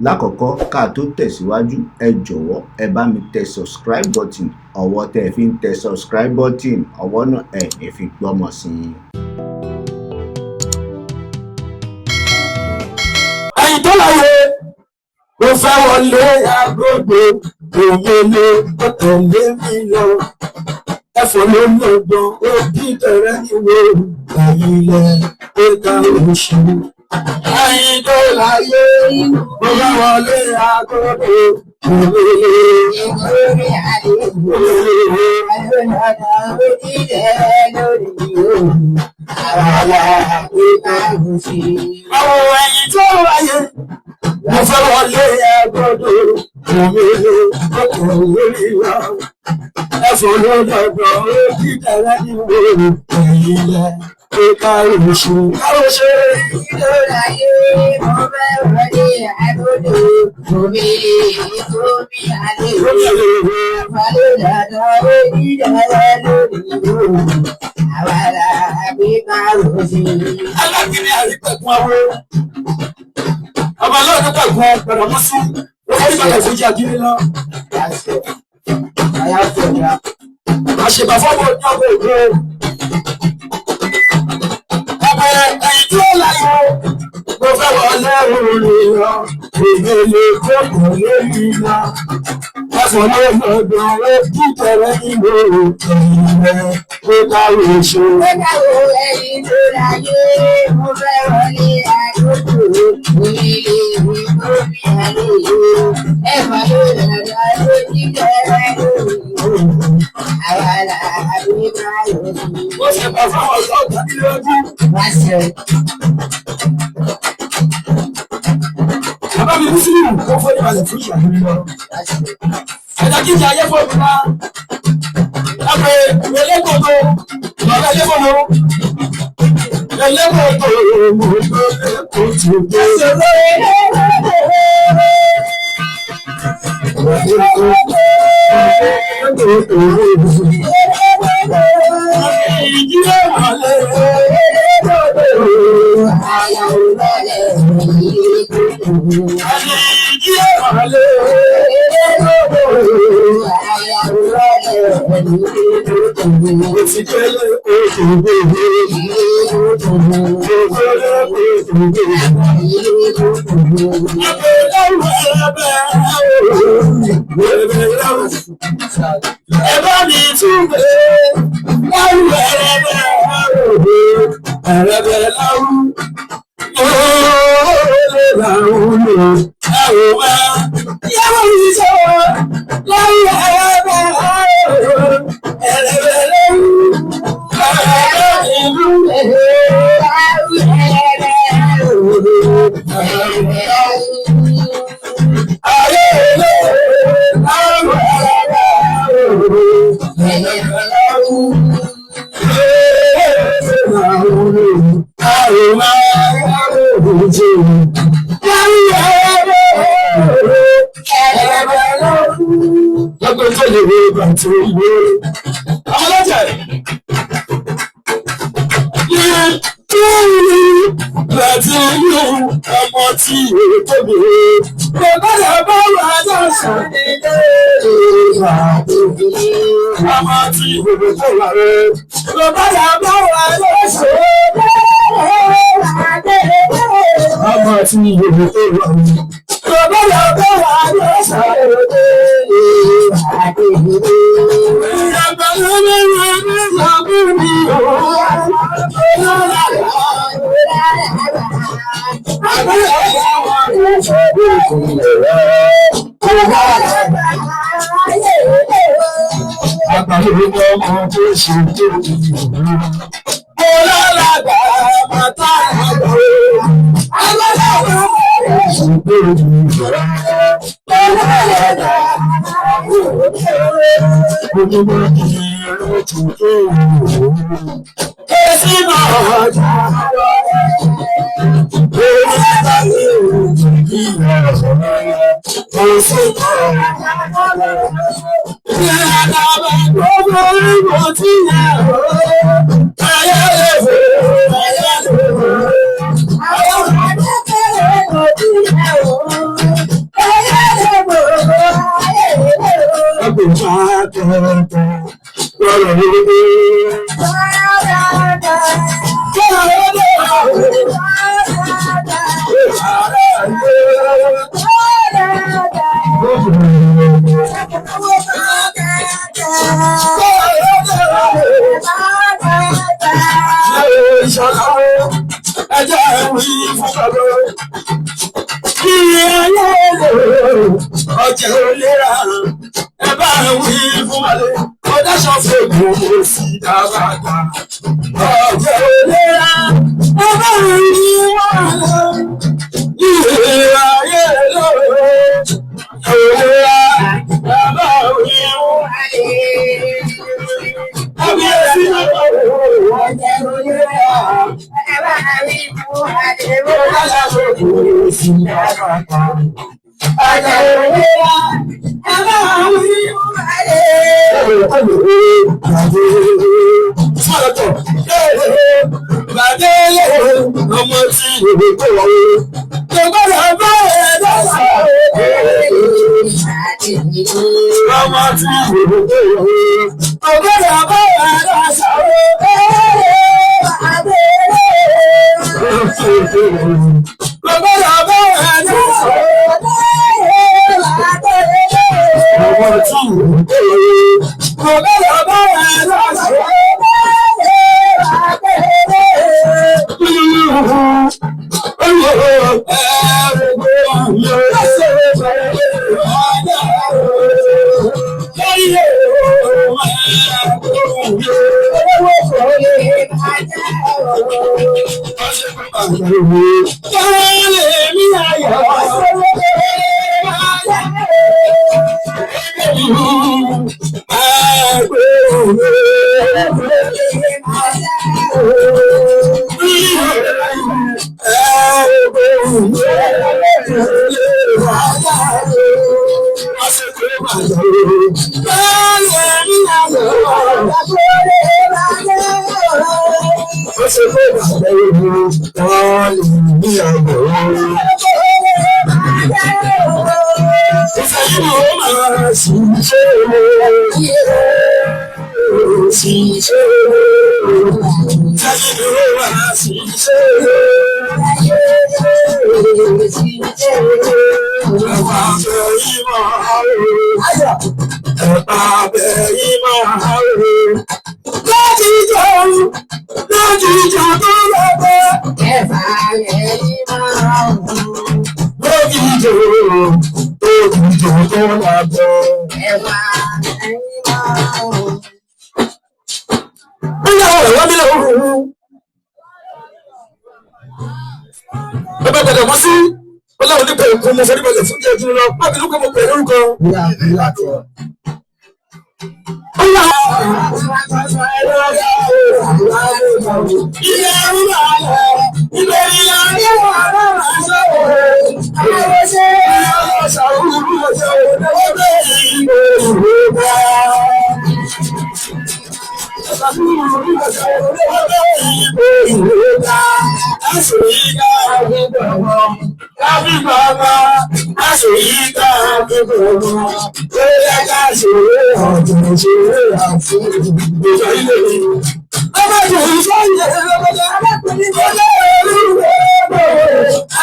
Lákọ̀ọ́kọ́ ká tó tẹ̀síwájú ẹ jọ̀wọ́ ẹ bá mi tẹ subscribe button ọwọ́ tẹ́ fi ń tẹ subscribe button ọwọ́ náà ẹ̀ ní fi gbọ́mọ sí i. ẹ̀yin tó láyé mo fẹ́ wọlé agogo òmìnira ó tẹ̀lé mi lọ ẹ̀fọ́ ló ń lọ́gbọ́n ó bí tẹ̀rẹ́ níwò ẹ̀yìn ilẹ̀ ó ká oṣù. ẹ̀yin tó láyé mo fẹ́ wọlé agogo àwọn ẹ̀yin tó láyé mo fẹ́ wọlé agogo lórí wa ẹ̀fọ́ ló lọ́gbọ̀n ó bí tẹ̀rẹ́ níwò ẹ̀yìn ilẹ̀ ó ká oṣù. tó láyé mo fẹ́ wọlé agogo òmìnira tó bí adé àfàlẹ́ dàda ó bí tẹ̀rẹ́ lórí wa àwàlà àgbéká oṣù. alákìní àríkẹ̀kùn awó ọba lọ́ọ̀dún pẹ̀kùn ọ̀pẹ̀rẹ̀ mọ́sí ó fi bàtà fún jí agírí lọ. àṣebà fọ́bọ̀ ní ọgbọ̀ ògbó ọmọ ẹ̀yìn tí ó láyé mo fẹ́ wọlé orin lọ ìgbèlè tó kọ̀ lórí lọ ẹ̀fọ́ ló lọ́dọ̀ ó kí tẹ̀rẹ́ nílò ẹ̀yìn rẹ̀ ó káwé oṣù. ó dáwọ́ ẹ̀yin tó láyé mo fẹ́ wọlé agogo òmìnira tó bí adé ẹ̀fọ́ ló dàda ó bí tẹ̀rẹ́ lórí àwàlà àgbéká oṣù. ó ṣe bá fáwọn ọ̀dọ́ ọ̀gá nílé ojú. wá sí ọ. bàbá mi Mùsùlùmí kó fún ìbàlẹ̀ fún ìṣàkóso lọ. ẹ̀dá kíkì ayé fún òbí náà ẹgbẹ́ ẹlẹ́gbọ̀dọ̀ bàbá ẹlẹ́gbọ̀dọ̀ ẹlẹ́gbọ̀dọ̀ mo lọ́lẹ́ kó tó dé. ìdílé wàlẹ̀ ẹ̀bá mi túbẹ̀ láwù ẹ̀rẹ̀bẹ̀ láwù ooo láwù lò ẹ̀wò wá yẹ́wò mi sọ̀rọ̀ láwù ẹ̀rẹ̀bẹ̀ láwù ìlú láwù ayé ilé láwù lọ́gbọ̀n tó lè wo bàtí ìwé àwọn ọlọ́jà láti inú ọmọ tí ìwé tóbi bàbá bá wà lọ́sàn nílé ọmọ tí ìwé tó wà rẹ̀ bàbá bá àti ìyòwò tó wà ní. Bàbá bàbá wà lọ́sàn-án òde àti ìwé. Ìyàgbọ́ ló ní wọ́n ní ìyàgbọ́ mi ò wá. Àgbàlú ọmọ tó ṣe tó ìwé. Olólàgbà bàtà àgbà alágbàwọ̀ ṣùgbọ́n ìgbà olólàgbà gbogbo ìrìn tuntun èsì náà jà orí àgbáyé ìyá èsì náà ìyàdàbà gbogbo ìmọ̀ tí yà ọjà olera ẹ bá wí fún wálé ọjà sọfẹ gbogbo sí dábàdà ọjà olera ẹ bá wí wálé ìwé ayé lóore olera ẹ bá wí wálé àbí ẹsí náà ọjà olera ẹ bá wí wálé ọjà sọfẹ gbogbo sí dábàdà. Ọmọ tí ìwé tó wọlé tó gbọ́dọ̀ bá ẹ̀dá sáré. Ọmọ tí ìwé tó wọlé tó gbọ́dọ̀ bá ẹ̀dá sáré. Gbọ́dọ̀ bá ẹ̀dá sáré. Ọmọ tí ìwé tó wọlé gbọ́dọ̀ bá ẹ̀dá sáré.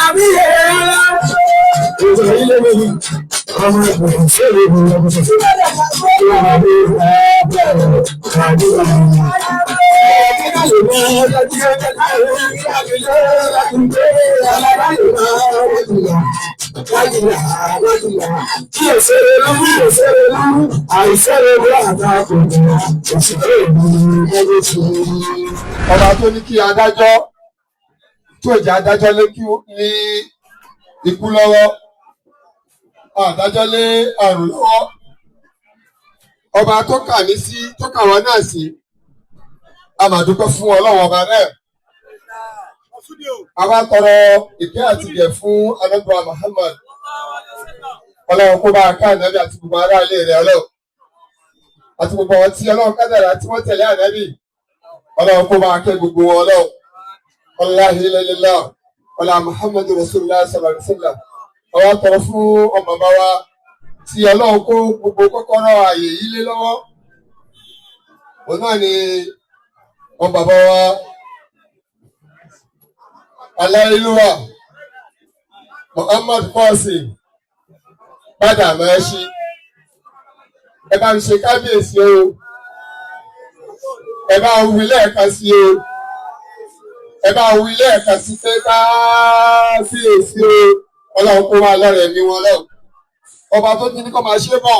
Àbí Ọba tó ní kí adájọ́ tó jẹ́ adájọ́ lé kí ní ikú lọ́wọ́, adájọ́ lé àrùn lọ́wọ́, ọba tó kà ní sí tó kà wá náà sí, a máa dúpẹ́ fún Ọlọ́run ọba náà. A wá tọrọ ìkẹ́ àti ìgẹ̀ fún Ànábì Muhammad. Ọlọ́run kó bá ká ànábì àti gbogbo ará ilé rẹ̀ Ọlọ́run. Àti gbogbo àwọn tí Ọlọ́run kádàrá tí wọ́n tẹ̀lé ànábì. Ọlọ́run kó bá kẹ́ gbogbo wọn Ọlọ́run. La ilaha illallah wala Muhammadu Rasulullah sallallahu alaihi wasallam. A wá tọrọ fún ọmọ bàbá wa tí Ọlọ́run kó gbogbo kọ́kọ́rọ́ ààyè yìí lé lọ́wọ́. Òun náà ni ọmọ bàbá wa aláìlúwà Muhammad Qasim padà mẹ́ṣí. Ẹ bá ń ṣe kábíyèsí o, ẹ bá ń wí lẹ́ẹ̀kan sí o, ẹ bá ń wí lẹ́ẹ̀kan sí pé kábíyèsí o. Ọlọ́run kó wá lọ́rẹ̀ ní wọn lọ́wọ́. Ọba tó ti ní kọ́ máa ṣe bọ̀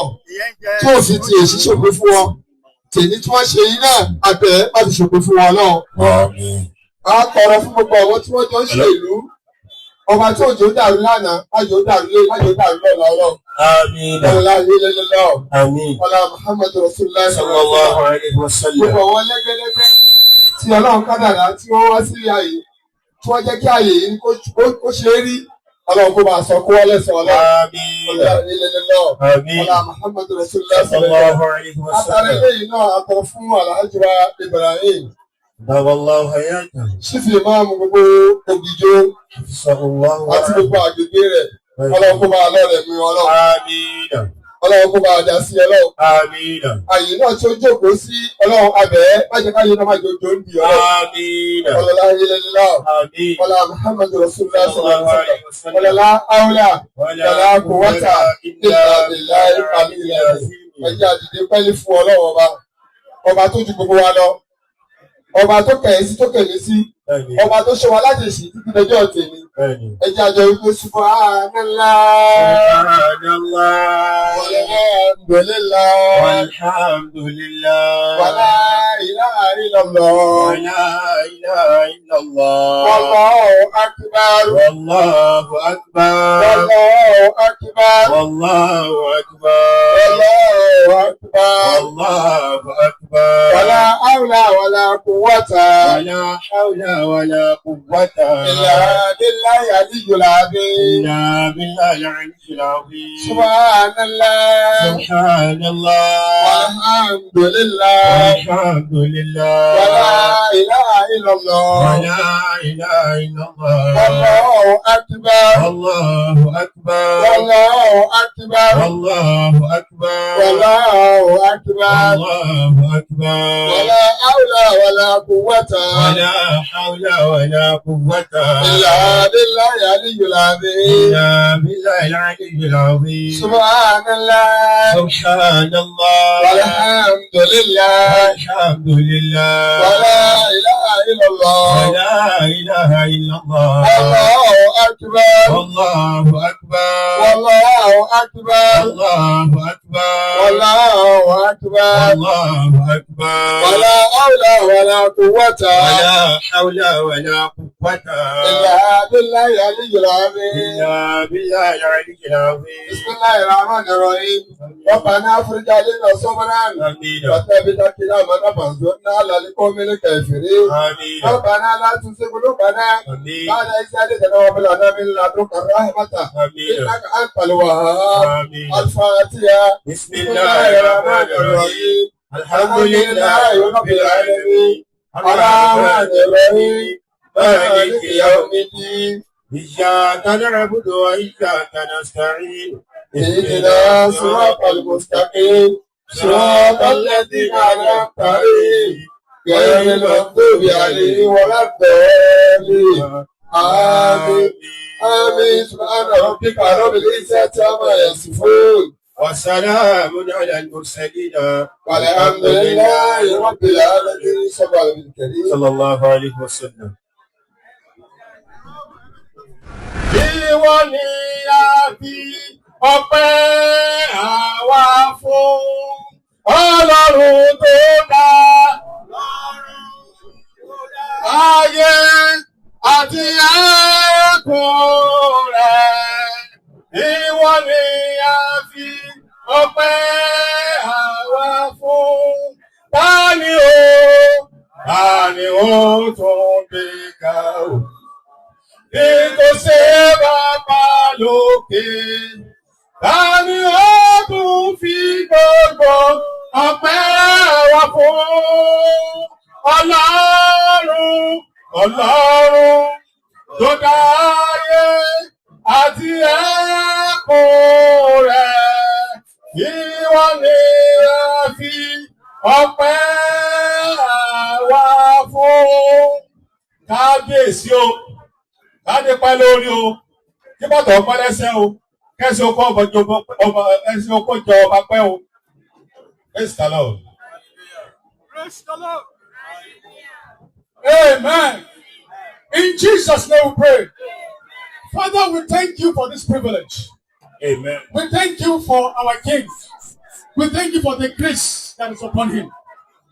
tí ò sì ti èṣí ṣòpin fún wọn. Tèmi tí wọ́n ṣe yín náà àbẹ̀ má ti ṣòpin fún wọn náà. A tọrọ fún gbogbo àwọn tí wọ́n jọ ń ṣe ìlú. Ọba tí òjò dàrú lánàá, májò dàrú lé, májò dàrú lọ́la Ọlọ́run. Ọlá ilé-lélọ́. Ọlá Muhammadu Rasulullah sallallahu alaihi wasallam. Gbogbo àwọn lẹ́gbẹ́lẹ́gbẹ́ tí Ọlọ́run kádàrá tí wọ́n wá sí ààyè, tí wọ́n jẹ́ kí ààyè yìí kó ṣe é rí. Ọlọ́run kó máa sọ kó wọlé sọ Ọlọ́run. Ọlá ilé-lélọ́. Ọlá Muhammadu Rasulullah sallallahu alaihi wasallam. Àtàrí lẹ́yìn náà a tọrọ fún Alhaji wa Ibrahim. Dáwọ́láwọ́ hayáta. Ṣífì máàmù gbogbo Ògìjó àti gbogbo àgbègbè rẹ̀. Ọlọ́run kó máa lọ́rẹ̀ mi Ọlọ́run. Àmín. Ọlọ́run kó máa dá sí Ọlọ́run. Àmín. Àyè náà tí ó jókòó sí Ọlọ́run abẹ́ májèkáyé náà májòjò ń di Ọlọ́run. Àmín. Ọlọ́lá ilẹ̀lá. Àmín. Ọlá Muhammadu Rasulullah sallallahu alaihi wasallam. Ọlọ́lá áwùlà. Ọlọ́lá quwwata illa billahi al-aliyyil azim. Ẹjẹ́ àdìdé pẹ́lí fún Ọlọ́run ọba. Ọba tó ju gbogbo wa lọ. Ọba tó kẹ̀yìn sí tó kẹ̀yìn sí, ọba tó ṣe wa láti ṣì títí lọ́jọ́ tèmi. Ẹ jẹ́ àjọ wípé subhanallah, walhamdulillah, wala ilaha illallah, wallahu akbar, wallahu akbar, wallahu akbar, wallahu akbar, wallahu akbar, wala hawla wala quwwata illa billahi aliyyil azim. Subhanallah, walhamdulillah, wala ilaha illallah, wallahu akbar, wallahu akbar, wallahu akbar, wala hawla wala quwwata illa billahi aliyyil azim. Subhanallah, walhamdulillah, wala ilaha illallah, wallahu akbar, wallahu akbar, wala hawla wala quwwata illa billahi aliyyil azim. Bismillahir rahmanir rahim. Rabbana afrij alaina sabran wa thabbit aqdamana wansurna 'alal qawmil kafirin. Rabbana la tuzigh qulubana ba'da idh hadaytana wa hab lana min ladunka rahmatan innaka antal wahhab. Al-Fatiha. Bismillahir rahmanir rahim. Alhamdulillahi rabbil alamin. Ar-Rahmanir rahim. Maliki yawmiddin. إياك نعبد وإياك نستعين اهدنا الصراط المستقيم صراط الذين أنعمت عليهم غير المغضوب عليهم ولا الضالين آمين. آمين سبحان ربك رب العزة عما يصفون والسلام على المرسلين والحمد لله رب العالمين صلى الله عليه وسلم. Ìwọ ni a fi ọpẹ́ àwa fún Ọlọ́run tó dá ayé àti ẹ̀kún rẹ̀. Ìwọ ni a fi ọpẹ́ àwa fún. Tani ó tún gbé ga o? Bí kò ṣe bàbá lókè, tani ó tún fi gbogbo ọpẹ́ wa fún? Ọlọ́run tó dá ayé àti ẹ̀kún rẹ̀. Ìwọ ni a fi ọpẹ́ wa fún. Kábíyèsí o. Láti pẹ́ lórí o, kí bàtà ọpẹ́ lẹ́sẹ̀ o, kẹ́sì okó ẹsẹ̀ okó jọ ọba pẹ́ o. Praise the Lord. Praise the Lord. Amen. In Jesus' name we pray. Father, we thank you for this privilege. Amen. We thank you for our King. We thank you for the grace that is upon him.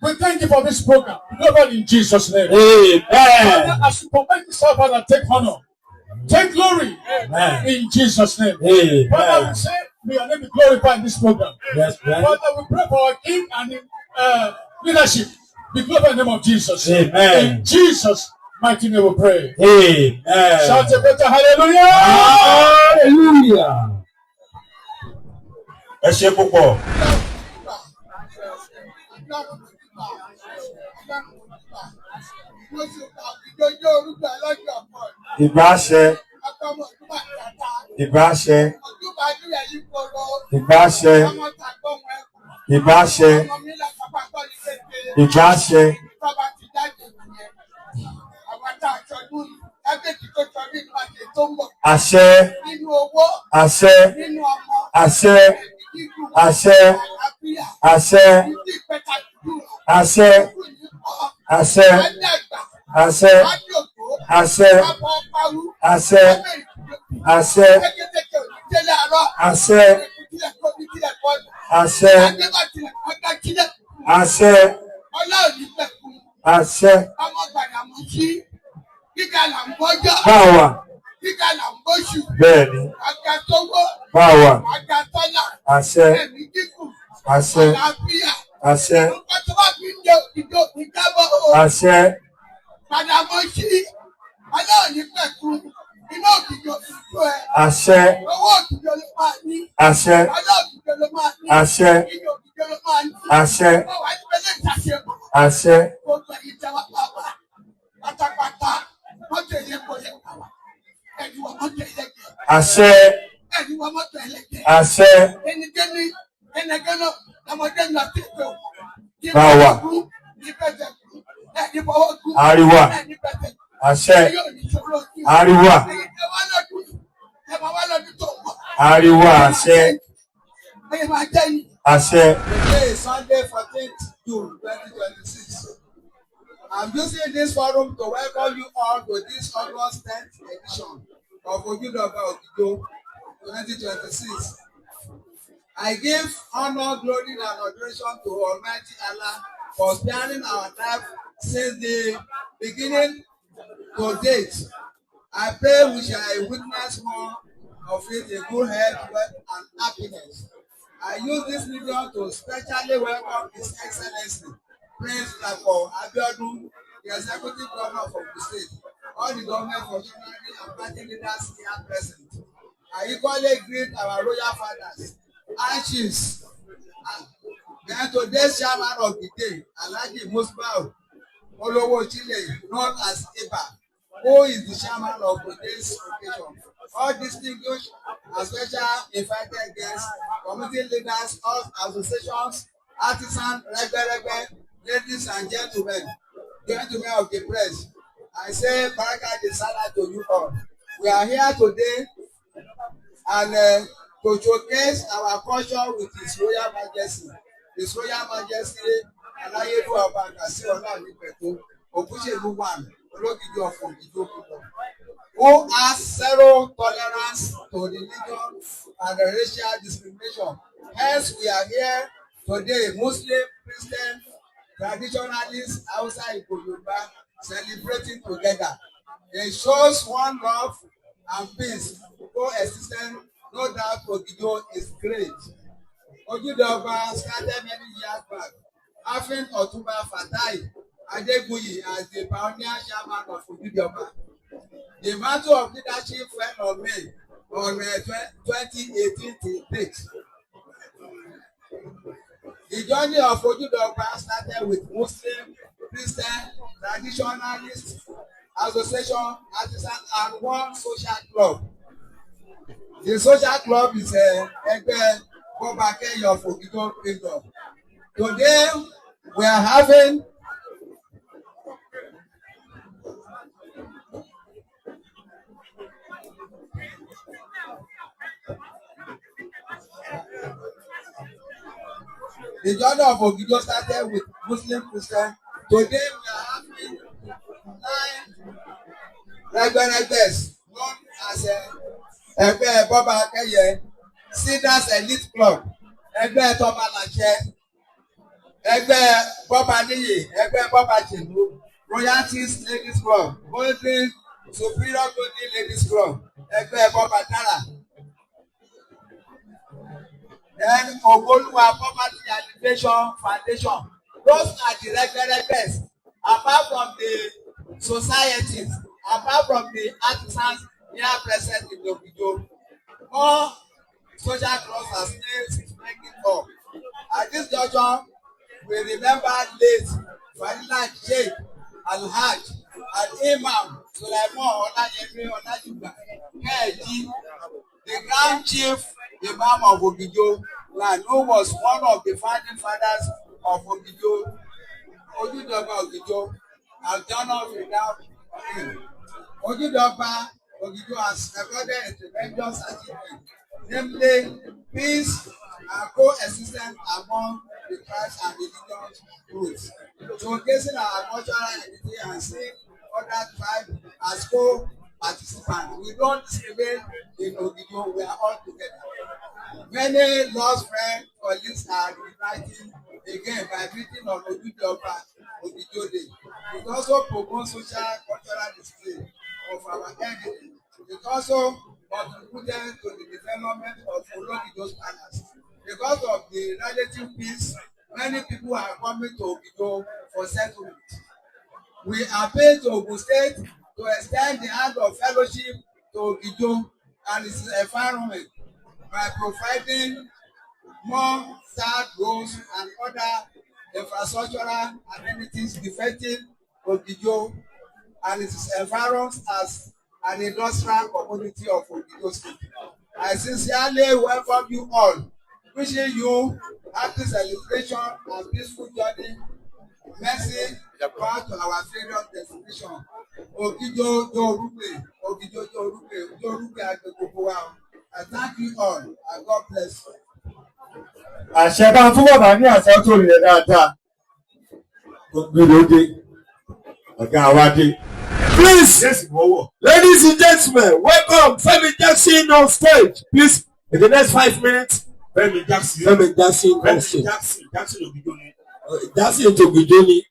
We thank you for this program. Lord, in Jesus' name. Amen. Father, as you command yourself, Father, take honor. Take glory. Amen. In Jesus' name. Amen. Father, we say, may your name be glorified in this program. Yes, man. Father, we pray for our King and leadership. Be glorified in the name of Jesus. Amen. In Jesus' mighty name we pray. Amen. Shout a better hallelujah. Hallelujah. Ẹ ṣé púpọ̀. Ìbáṣẹ. Ìbáṣẹ. Ìbáṣẹ. Ìbáṣẹ. Ìbáṣẹ. Àṣẹ. Àṣẹ. Àṣẹ. Àṣẹ. Àṣẹ. Àṣẹ. Àṣẹ. Àṣẹ. Àṣẹ. Àṣẹ. Àṣẹ. Àṣẹ. Àṣẹ. Àṣẹ. Àṣẹ. Báwa. Bẹ́ẹ̀ni. Báwa. Àṣẹ. Àṣẹ. Àṣẹ. Àṣẹ. Àṣẹ. Àṣẹ. Àṣẹ. Àṣẹ. Àṣẹ. Àṣẹ. Àṣẹ. Báwa. Àríwá. Àṣẹ. Àríwá. Àríwá. Àṣẹ. Àṣẹ. Today is Sunday 14th June 2026. I'm using this forum to welcome you all to this August 10th edition of Ojudoba Ogijo 2026. I give honor, glory, and adoration to Almighty Allah for sparing our life since the beginning to date. I pray we shall witness more of it in good health, wealth, and happiness. I use this medium to specially welcome His Excellency, Prince Dapò Abiodun, the Executive Governor of the state, all the government functionaries and party leaders here present. I equally greet our royal fathers and chiefs. Then today's chairman of the day, Alhaji Musbau Olowo Chile, known as Iba, who is the chairman of today's occasion. All distinguished and special invited guests, community leaders, all associations, artisans, ladies and gentlemen of the press, I say Baraka de Salah to you all. We are here today and to showcase our culture with His Royal Majesty. His Royal Majesty Alayeluwa Ọba Kasi Ọlánípẹ̀kun Ògúnṣèlú one Ológìdì of Ògìdì people, who has zero tolerance to religion and racial discrimination. Hence, we are here today, Muslim, Christian, traditionalists, outside Yoruba, celebrating together. It shows one love and peace coexistence. No doubt Ogido is great. Ogidoba started many years back, having Otuba Fatai Adeguyi as the pioneer chairman of Ogidoba. The matter of leadership fell on me on 2018 to date. The journey of Ogidoba started with Muslim, Christian, traditionalist association, artisan, and one social club. The social club is Ẹgbẹ́ Bọ́bakẹ́yẹ of Ogido Kingdom. Today, we are having the journey of Ogido started with Muslim, Christian. Today, we are having 9 Ẹgbẹ́rẹ́gbẹ́s known as Ẹgbẹ́ Bọ́bakẹ́yẹ, Cedars Elite Club, Ẹgbẹ́ Tọ́balàṣẹ, Ẹgbẹ́ Bọ́baníyì, Ẹgbẹ́ Bọ́bàṣèlú, Royalties Ladies Club, Golden Superior Golden Ladies Club, Ẹgbẹ́ Bọ́bàdára. Then Ogoluwa Poverty Alleviation Foundation. Those are the Ẹgbẹ́rẹ́gbẹ́s. Apart from the societies, apart from the artisans here present in Ogido, more social clubs are still making up. At this juncture, we remember late Fadila Sheikh Alhaj and Imam Sulaiman Olayemi Olajuba KG, the Grand Chief Imam of Ogido land, who was one of the founding fathers of Ogido, Ogidoba Ogido, has done us without him. Ogidoba Ogido has recorded a tremendous achievement, namely peace and coexistence among the tribes and religious groups, showcasing our cultural identity and seeing other tribes as co-participants. We don't discriminate in Ogido, we are all together. Many lost friends, colleagues are reuniting again by meeting on Ogidoba Ogido Day. It also promotes social cultural display of our heritage. It also contributed to the development of Ologido's palace. Because of the relative peace, many people are coming to Ogido for settlement. We appeal to Ogun State to extend the hand of fellowship to Ogido and its environment by providing more third roads and other infrastructural amenities befitting Ogido and its environs as an industrial community of Ogido State. I sincerely welcome you all, wishing you happy celebration and peaceful journey. Mercy back to our various destination. Ogido Jorupe, Ogido Jorupe, Jorupe Agbekobowa. I thank you all and God bless you. Àṣẹ bá fún bàbá ní àṣẹ tó rẹ̀ dáadáa. Gbèròdé, ọ̀gá wa dé. Please, Yes, ìwọ́wọ̀. ladies and gentlemen, welcome Femi Jackson on stage. Please, in the next 5 minutes, Fẹ́mi Jackson. Femi Jackson on Fẹ́mi stage. Jackson Ogido ni. Jackson to Ogido ni.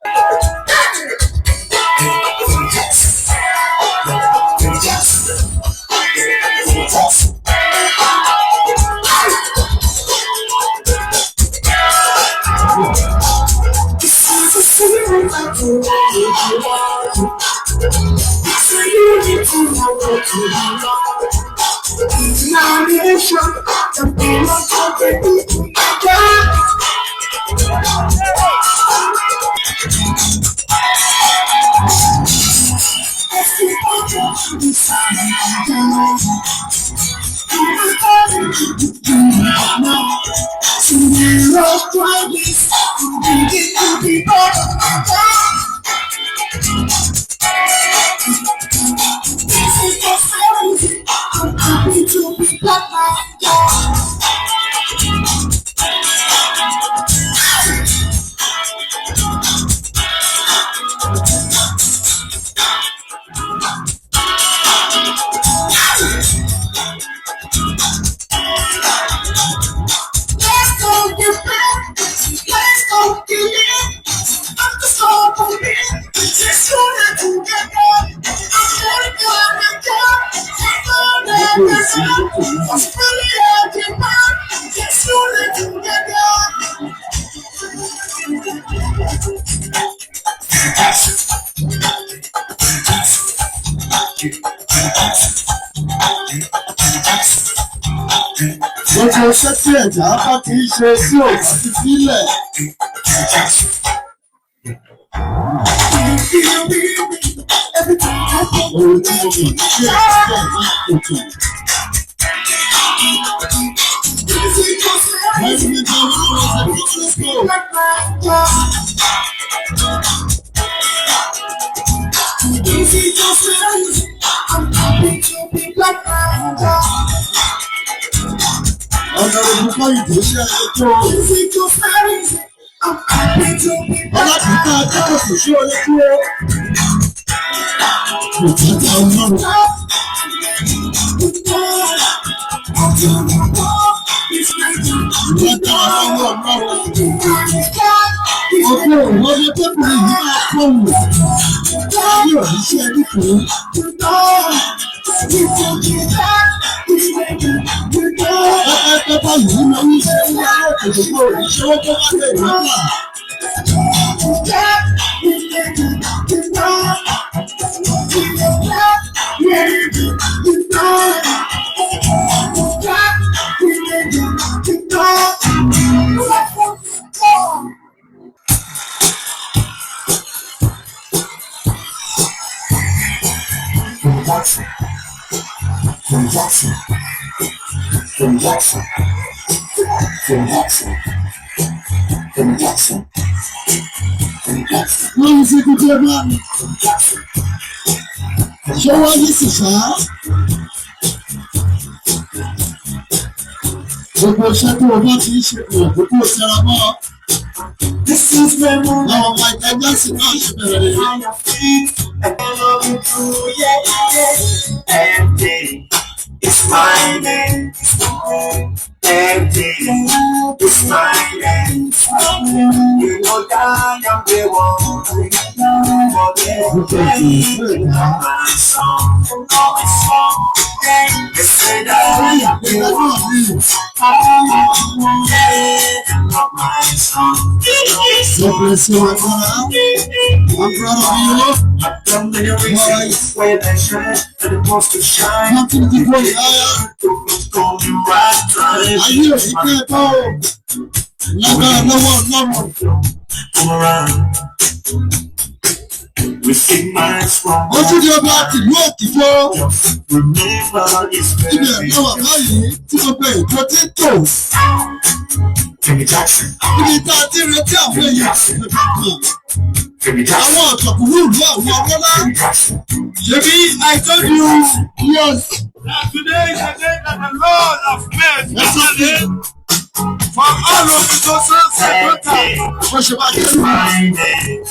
This is the Gbogbo iṣẹ́ tí ẹ̀dá bá ti ń ṣe sí òkú ti sílẹ̀. Orin tí mo mọ̀ ní ṣé ẹ̀dá ní òkè. Ọ̀nà òbúkọ́ ìdíṣẹ́ ẹjọ́ ọlọ́pìtà akẹ́kọ̀ọ́ kò sí orí dúró. Òtítà ọlọ́run. Ìjọba ọlọ́run ọlọ́run. Ọjọ́ ìwọ́n ní tẹ́kùnrin yìí máa kọ̀wé. Bí òṣìṣẹ́ nípìn. Pẹ́pẹ́pẹ́ yìí máa ń ṣe ní àwọn òkèdèkó ìṣòwò tó bá lè rí kà. Wọ́n fi kúkẹ́ bá mi. Ṣé wọ́n yí sì sá? Gbogbo iṣẹ́ tó o bá ti ń ṣe pọ̀ kó tó tẹra mọ́. Àwọn ọmọ ìtajà sì náà ṣe bẹ̀rẹ̀ rẹ̀. It's my name. Empty. It's my name. You know that I'm the one. Forget my song. My song. They say that I'm the one. Not my song. God bless you, my brother. I'm proud of you. I've done many reasons where they shine, and the most to shine. Nothing to go higher. Going right, Ayé ìpín ẹ̀kọ́ lágbára lọ́wọ́ ọlọ́run. come around. We sing my song. Ojú ni ọba tìlú òkìjọ́. Remember it's Ibẹ̀ very náà wà báyìí tí gbogbo ìjọ ti ń tò. Jimmy Jackson. Ibi tá a ti retí àwọn èèyàn lẹ́bí kan. Jimmy Jackson. Àwọn ọ̀tọ̀kùnrin ìlú àwọn ọlọ́lá. Jimmy Jackson. Ṣebí I told you yes. Today is the day that the Lord has made. Yes, okay. For all of the souls that Wọ́n ṣe máa dé lù. My name.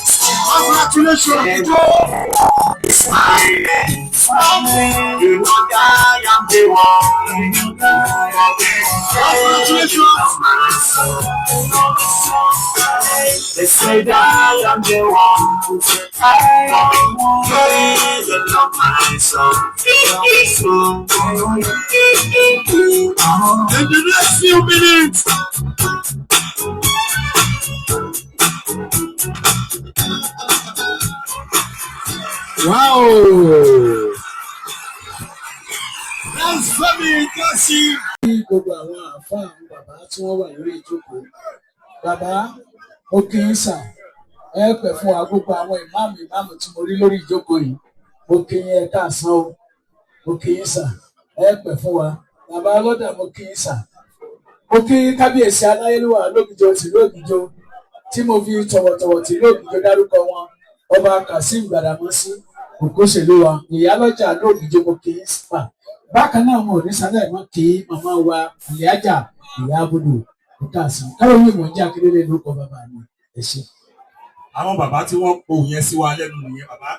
Congratulations ìjọ. It's my name. You know that I'm the one. Congratulations. My song. They say that I'm the one. You love my song. In the next few minutes. Wow! That's very impressive. Gbogbo àwọn àfáà àwọn bàbá tí wọ́n wà lórí ìjókòó. Bàbá, ó kì í sà. Ẹ pẹ̀ fún wa gbogbo àwọn ìmáàmù tí mo rí lórí ìjókòó yìí. Ó kì í ẹ káàsán o. Ó kì í sà. Ẹ pẹ̀ fún wa. Bàbá ọlọ́dà mo kì í sà. Mo kí kábíyèsí aláyélúwà lóbìjọ tìlú Ògìjọ tí mo fi tọ̀wọ̀tọ̀wọ̀ tìlú Ògìjọ dárúkọ wọn. Ọba Kazeem Gbàdámọ́sí Ògúnṣèlú wa ìyálọ́jà lóògìjọ mo kì í sà. Bákan náà mo ní sálẹ̀ mọ́ kí màmá wa ìyájà ìyá abúlé ìkàsán. Káwọn yìí mọ̀ ń jẹ́ akérèlé lórúkọ bàbá mi. Ẹ ṣé. àwọn bàbá tí wọ́n po yẹn sí wa lẹ́nu nìyẹn bàbá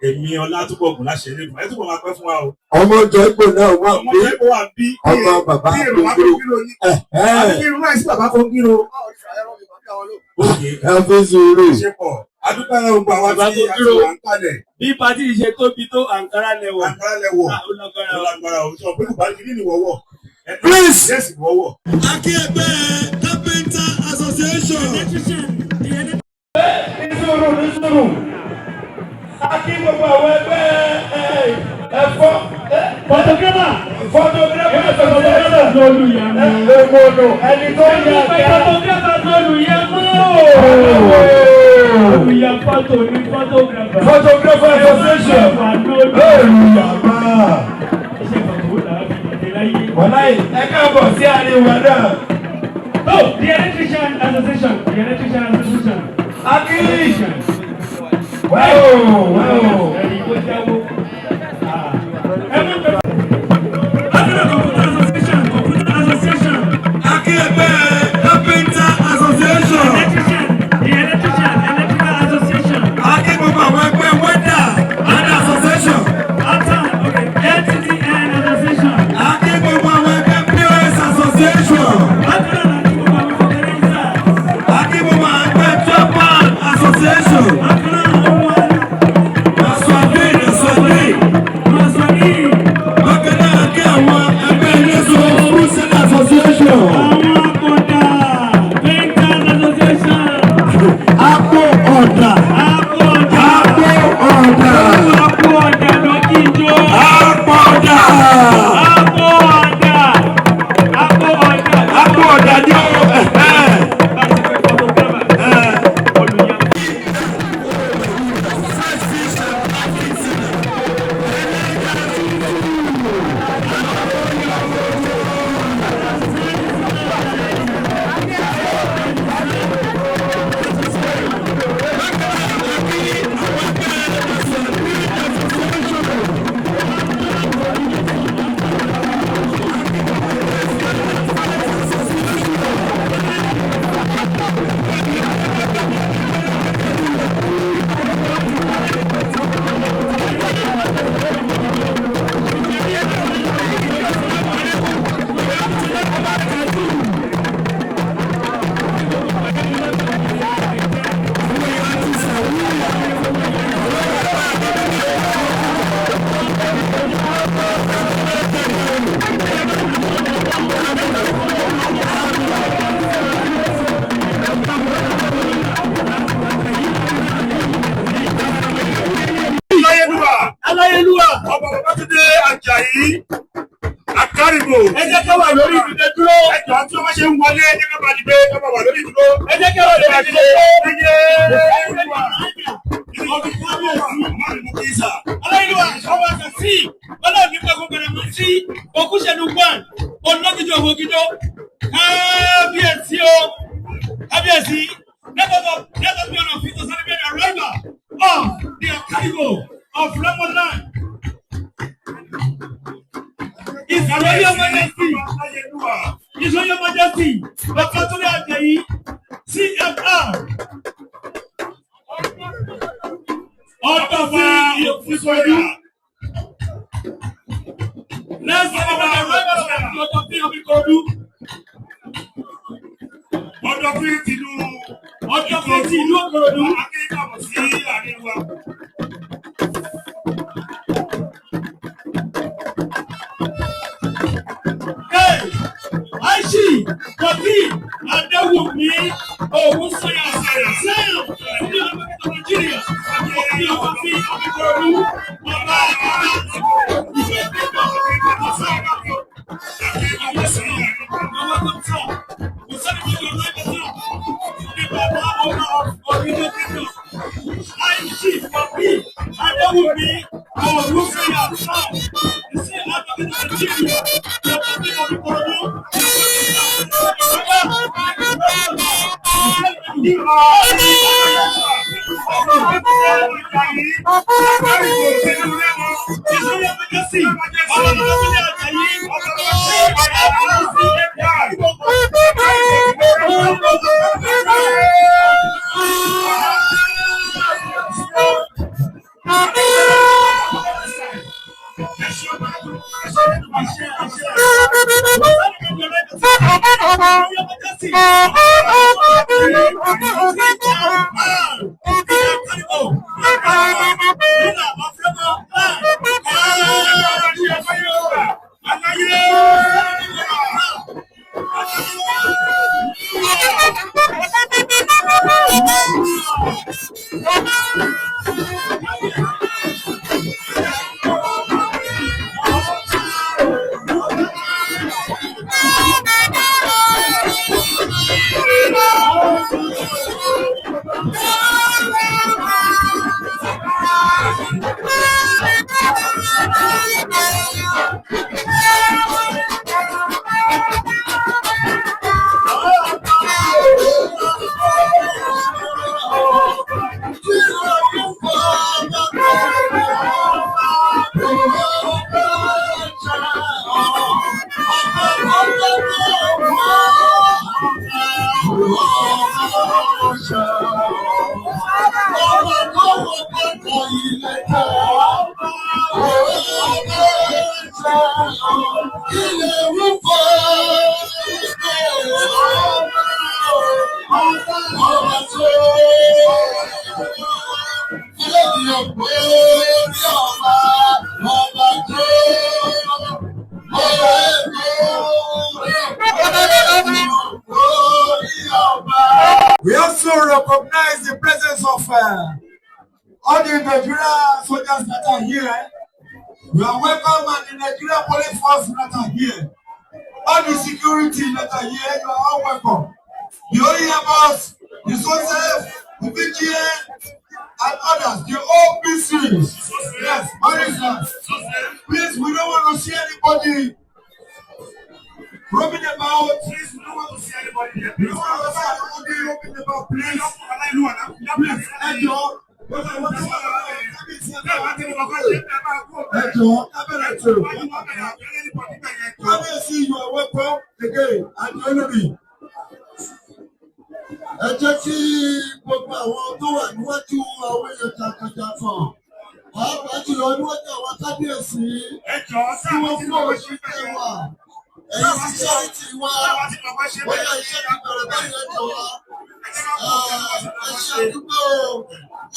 èmi Ọlátúbọ̀gùn láṣẹ lẹ́nu ẹ túbọ̀ máa pẹ́ fún wa o. Ọmọ ìjọ Ìgbò náà wà ọmọ pé ẹgbẹ́ wa bí ọmọ bàbá Kírun wá Kóngírò. fún Kírun ní. àbí Kírun láì sí bàbá Kóngírò. Ẹ fi sùúrù. ṣe pọ̀ adúpẹ́ náà gbogbo àwọn tí a ti wà ń kalẹ̀. bí pati ṣe tóbi tó Ankara lẹwọ. Ankara lẹwọ ó lágbára ó lágbára o sọ pé kò bá kí ni wọ́wọ́. Please. Yes wọ́wọ́. Akíẹgbẹ́ Carpenter Association. nísòrò a kí gbogbo àwọn ẹgbẹ́ lólu yẹn mú. Ẹni tó ń yà ká. Photographer lólu yẹn mú. Olùyẹ fọ́tò ní photographer. Photographer association. Wàláyé ẹ káàbọ̀ sí àríwá náà. Oh, the electrician association. The electrician association. Akili. Wow. Aláyélúwà ọba Babátúndé Àjàyí Àkárìbò. Ẹ jẹ́ ká wà lórí ìdílé dúró. Ẹjọ́ tí wọ́n ṣe ń wọlé ẹ jẹ́ ká bá dìde ká bá wà lórí ìdúró. Ẹ jẹ́ ká wà lórí ìdílé dúró. Aláyélúwà ọba Kàsí ọlọ́run nípa gbogbo ẹ̀rọ mọ̀ sí Òkúṣẹ́nu one olókìjọ ògidó. Kábíyèsí o kábíyèsí let us be on our feet to celebrate the arrival of the Àkárìbò of Ramadan. His Royal Majesty, His Royal Majesty, Babátúndé Àjàyí, CFR. Ọ̀dọ̀fin Ìkòròdú. Let's celebrate the arrival of Ọ̀dọ̀fin Ìkòròdú. Ọ̀dọ̀fin tìlú Ìkòròdú. Akínkàbọ̀ sí àríwá. Aishi, Kofi, Adewumi, Owusoya, Sam, ní ọmọ Nàìjíríà, ní ọmọ fi Ìkòròdú, bàbá ìfẹ́ pípọ̀, ọ̀sán ìgbàgbọ́, àwọn sẹ́yìn, àwọn tó tọ̀, kò sẹ́ni tó yọ lọ́jọ́ náà, ní bàbá ọmọ ọ̀rìnlẹ̀ pípọ̀, Aishi, Kofi, Adewumi, Owusoya, Sam, sí àgbàgbọ́ Nàìjíríà, ní ọmọ fi Ìkòròdú. ilé rúfọ́ ọba tó ilé ìyọ̀pọ̀ ní ọba tó ọba èkó. We also recognize the presence of all the Nigerian soldiers that are here. We are welcome and the Nigerian police force that are here. All the security that are here, you are all welcome. The Orient, the Joseph, the VGN, and others, the OPC. Yes, Marislas. Please, we don't want to see anybody roaming about. Please, we don't want to see anybody here. We don't want to see anybody roaming about. Please, enjoy. Kábíyèsí, you are welcome again and enemy. Ẹ jẹ́ kí gbogbo àwọn tó wà níwájú àwọn èèyàn jàǹkànjàǹkàn pàápàá jùlọ níwájú àwọn kábíyèsí tí wọ́n fún òṣìṣẹ́ wa ẹ̀yìn sísẹ́rìtì wa bóyá iṣẹ́ ti bẹ̀rẹ̀ báyìí ẹ̀jọ̀ wa. Ẹ ṣe àdúgbò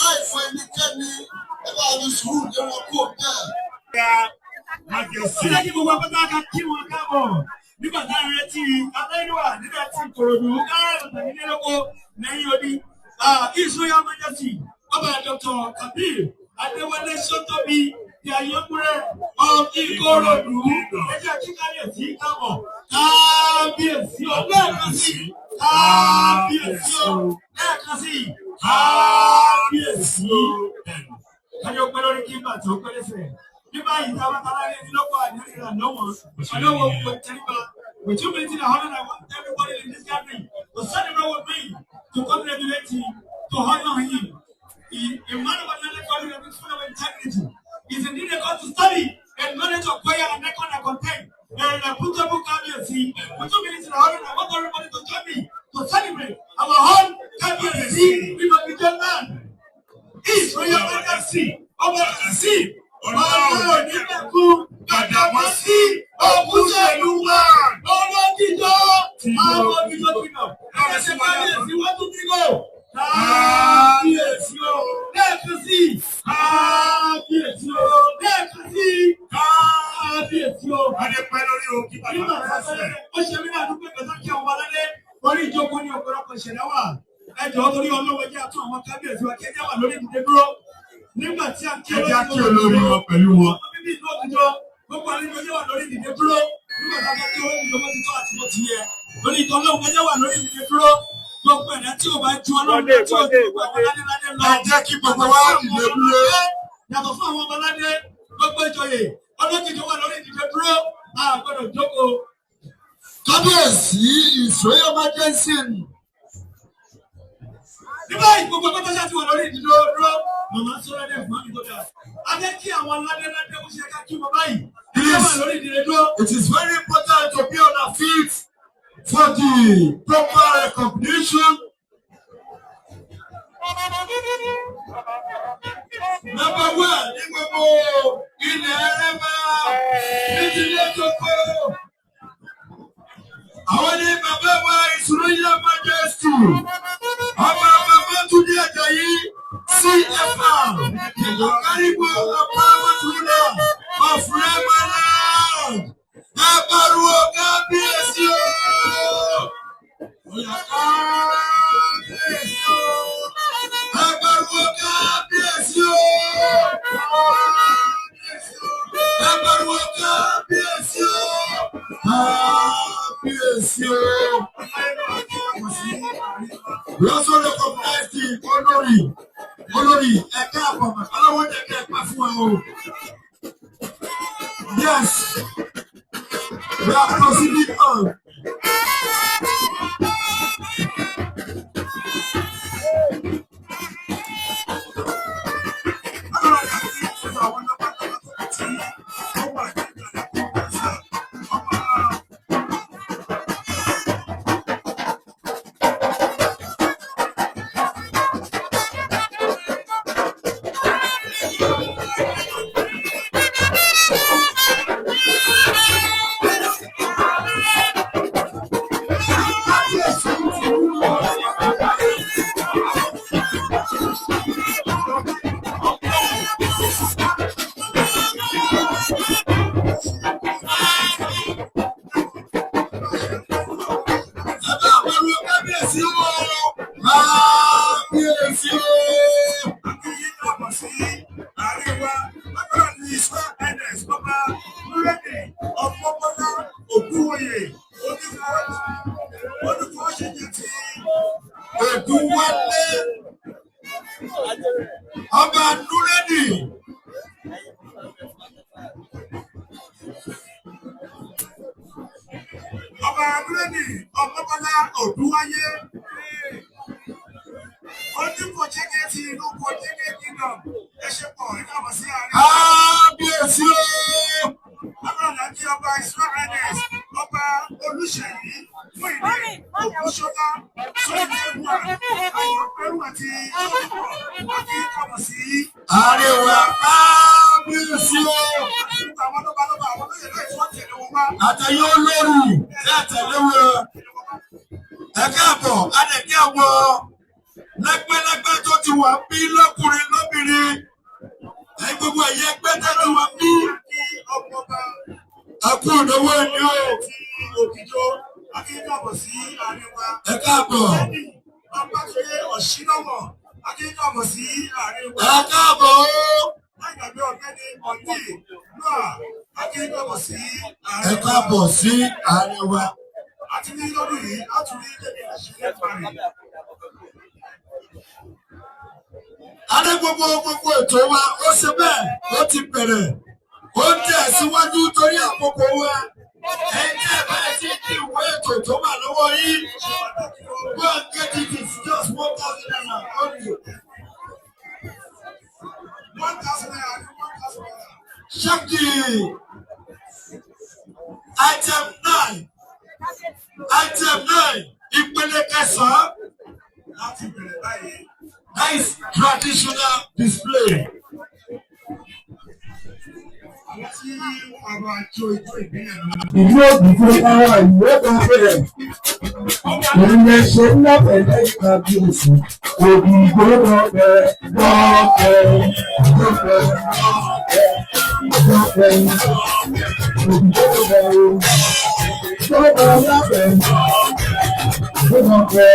láì fún ẹnikẹ́ni ẹ bá ní sùúrù lé wọn kó bẹ́ẹ̀. Ó jẹ́ kí gbogbo akọ́tà ká kí wọn káàbọ̀ nígbà tá a retí abẹ́rẹ́wà nígbà tí Ìkòròdú káàrọ̀ tẹ̀lélógó lẹ́yìn odi. His Royal Majesty Ọba Dr. Kabir Adéwálé Sótóbi di Ayékúnrẹ́ of Ìkòròdú. Ẹ jẹ́ kí kábíyèsí káàbọ̀. Kábíyèsí o lẹ́ẹ̀kan sí. Kábíyèsí o lẹ́ẹ̀kan sí. Kábíyèsí. Kájọ pẹ́ lórí kí bàtà ó pẹ́ lẹ́sẹ̀. Nígbà yìí táwọn aláàrẹ ní lọ́pọ̀ àjẹrìnà lọ́wọ́ ọlọ́wọ́ gbogbo tẹ́lifà. With 2 minutes in the honor, I want everybody in this gathering to celebrate with me, to congratulate him, to honor him. A man of another calling and full of integrity. He's indeed a God to study and knowledge of prayer and record and content. And I put the book Kabiyesi. With 2 minutes in the honor, I want everybody to join me to celebrate our own Kabiyesi, the Nigerian man. His Royal Majesty Ọba Kazeem Ọlọ́run Onígbàkú Gbàdàmọ́sí Ògúnṣèlúwà Olódìjọ́ àwọn òdìjọ́ kìnnà ẹ̀ṣẹ̀ Kábíyèsí wọ́n tún kíkọ́ Kábíyèsí o lẹ́ẹ̀kan sí Kábíyèsí o lẹ́ẹ̀kan sí Kábíyèsí o. Adépẹ́ lórí o kí bàbá rẹ̀ ṣe. Ó ṣe mí náà dúpẹ́ pẹ̀lú kí àwọn aládé orí ìjókòó ní ọ̀pọ̀lọpọ̀ ìṣẹ̀lẹ̀ wà. Ẹ jọ̀ọ́ torí ọlọ́wọ́ jẹ́ àtún àwọn Kábíyèsí wa kẹ́jẹ́ wà lórí ìdílé dúró. Nígbà tí a kí olórí wọn pẹ̀lú wọn. Bíbí ìlú òkújọ́ gbogbo àlejò yẹ wà lórí ìdílé dúró. Nígbà tí a bá kí olórí ìjọba ti tọ́ àti bó ti yẹ. Lórí ìtọ́ ọlọ́run kẹ́jẹ́ wà lórí ìdílé dúró. Gbogbo ẹ̀dá tí ò bá ju ọlọ́run tí ò ju àwọn aládé lọ. Ẹ jẹ́ kí gbogbo wa ìdílé dúró. Yàtọ̀ fún àwọn ọmọládé gbogbo ìjòyè ọlọ́kìjọ wà lórí ìdílé dúró. A gbọ́dọ̀ jókòó. Kábíyèsí His Royal Majesty. Nígbà yìí gbogbo pátá ṣáàtì wà lórí ìdílé dúró. Màmá sọ́ra dẹ̀ fún àmì tó dáa. A jẹ́ kí àwọn aládé ó ṣe ká kí wọn báyìí. It is very important to be on our feet for the proper recognition. Number one, ní gbogbo ilẹ̀ ẹlẹ́mà ní ti lé kókó. Àwọn ní bàbá wa His Royal Majesty Ọba Babátúndé Àjàyí CFR Ọ̀gárígbó Ọ̀pá-Wọ́túndà of Remaland. Ẹ pariwo Kábíyèsí o. Kábíyèsí o. Ẹ pariwo Kábíyèsí o. Ẹ pariwo Kábíyèsí o. Kábíyèsí o. We also recognize the Olórí ẹ̀ka àpamọ́ aláwọ̀ ẹ̀ka ẹ̀ka fún wa o. Yes, we are proceeding on. Ọba Gírẹ́nì Ọmọbọ́lá Òdúwáyé. Ó ní kò jẹ́gẹ́ ti inú kò jẹ́gẹ́ nínú ẹṣẹ́ pọ̀ nígbàmọ̀ sí àárín. Kábíyèsí o. Agbára kí ọba Israẹlis, ọba Olúṣèyí, fún ìdí Ògúnṣọlá, sọ́yìn ẹ̀wà, Ayọ̀pẹ̀rù àti Ọ̀pọ̀ àti kábọ̀ sí. Àríwá kábíyèsí o. Àwọn lọ́balọ́ba àwọn olóyè náà tí wọ́n tẹ̀lé wọn wá. Àtẹ̀yẹ olórí ẹ̀ tẹ̀lé wọn. Ẹ káàbọ̀, a lè kí àwọn lẹ́gbẹ́lẹ́gbẹ́ tó ti wà bí lọ́kùnrin lóbìnrin. Ẹ gbogbo ẹ̀yẹ ẹgbẹ́ tó ti wà bí. Àkú ìdánwò ẹni o. Òkìjọ akínkàbọ̀ sí àárín wa. Ẹ káàbọ̀. Ọbátúndé Ọ̀ṣínámọ̀ akínkàbọ̀ sí àárín wa. Ẹ káàbọ̀ o. Láìgbàgbé ọ̀gbẹ́ni Ọ̀dí Lúà akínkàbọ̀ sí àárín wa. Ẹ káàbọ̀ sí àárín wa. Àti ní lọ́dún yìí, a tún ní ilé ìṣẹ̀lẹ̀ parí. Adé gbogbo ètò wa ó ṣe bẹ́ẹ̀ ó ti bẹ̀rẹ̀ ó tẹ̀ síwájú torí àkókò wa. Ẹni ẹ̀ bá ti di ìwé ètò tó wà lọ́wọ́ yìí. Go and get it, it's just 1,000 naira only. 1,000 naira, 1,000 naira. Check the item 9. Item 9 ìpele kẹsàn-án. Láti bẹ̀rẹ̀ báyìí. Nice traditional display. Àwọn tí àwọn àjọ ìjọ ìbílẹ̀ náà. Ìlú ògùn fún ara ìwé kan bẹ̀rẹ̀. Ìrìnlẹ̀ ṣe ń lọ́pẹ̀lẹ́ ìkàbíyèsí. Ògùn gbọ́dọ̀ bẹ̀rẹ̀ lọ́pẹ̀ lọ́pẹ̀ lọ́pẹ̀ ògùn gbọ́dọ̀ bẹ̀rẹ̀ lọ́pẹ̀ lọ́pẹ̀ lọ́pẹ̀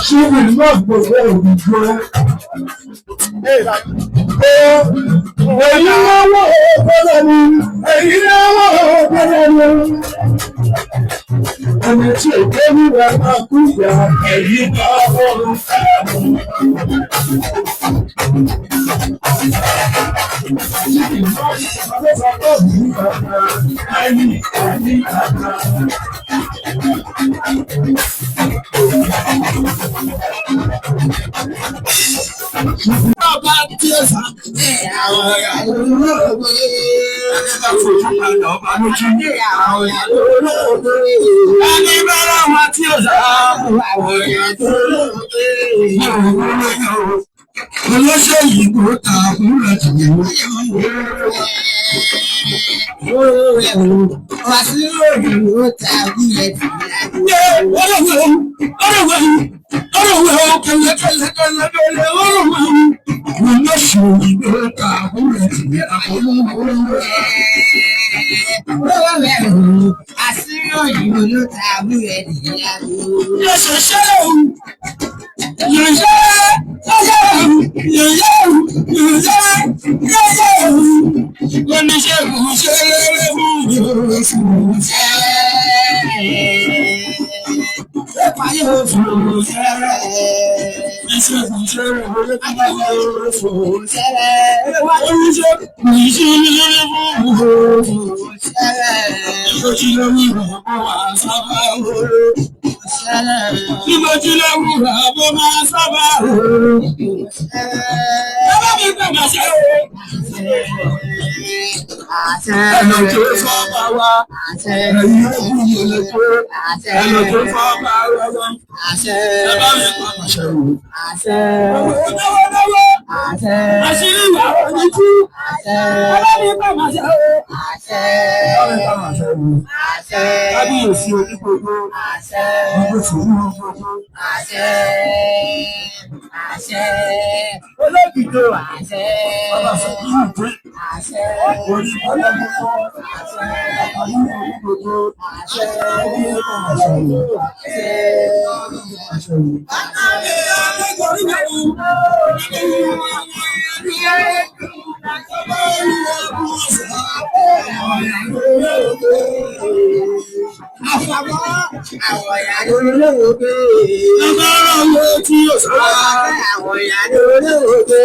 She will not go where we go. Èyí lọ́wọ́ ọ̀pọ̀lọ́ ni, èyí lọ́wọ́ ọ̀pọ̀lọ́ ni. Ẹni tí ò gbé wíwá máa kú ìyá ẹ̀yí bá ọ̀run. Bàbá tí ó sá àwọn ìyàwó olóògbé. Ẹgbẹ́ fojú padà ọba lójú ní àwọn ìyàwó olóògbé. Ẹni bẹ́rẹ̀ wọn tí ó sá àwọn ìyàwó olóògbé. Olóṣèlú kò ta àbúrò tìǹbù. Wàsíù òyìnbó tàbí ẹ̀dùn. Ọ̀rọ̀ kẹlẹ́kẹlẹ́kẹlẹ́ olóṣèlú kò ta àbúrò tìǹbù. Àṣírí òyìnbó ló ta àbúrò ẹ̀dìyàwó. Yẹ̀sẹ̀ ṣẹlẹ̀ o. Oníṣègùn ṣe rere fún yóò Parí òfin sẹ́rẹ̀. ìṣègùn ṣe rere fún Òfin sẹ́rẹ̀. oníṣègùn ṣe rere fún Òfin sẹ́rẹ̀. ìṣòjì lórí ìrọ̀pọ̀ wà sábà wọlé. Bí mo jí lówùrọ̀ mo máa sábà rò. Bàbá mi gbà máa ṣe o. Ẹnu tó fọ́ bá wá. Ẹ̀yin ẹ̀kú yìí lè tó. Ẹnu tó fọ́ bá wá wá. Bàbá mi gbà máa ṣe o. Lọ́wọ́lọ́wọ́. Àṣírí ìwà òní tú. Bàbá mi gbà máa ṣe o. Bàbá mi gbà máa ṣe o. Kábíyèsí onígbogbo. Olókìkí ọba sọ̀rọ̀ ìpè orí ọlọ́gbọ́n àkàlù onígbogbo Àwọn ìyàdó olówó gbé. Lágbára owó tí yóò sọ̀rọ̀. Àwọn ìyàdó olówó gbé.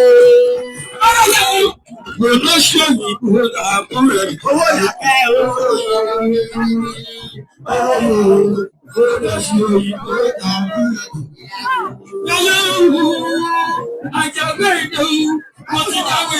Gbogbo ṣòyìn ìbò àbúrò owó ìkẹ́ owó. Gbogbo ṣòyìn ìbò àbúrò. Lọ́yọ̀ òwú, àjàgbé ìdòwú, mo ti dáwé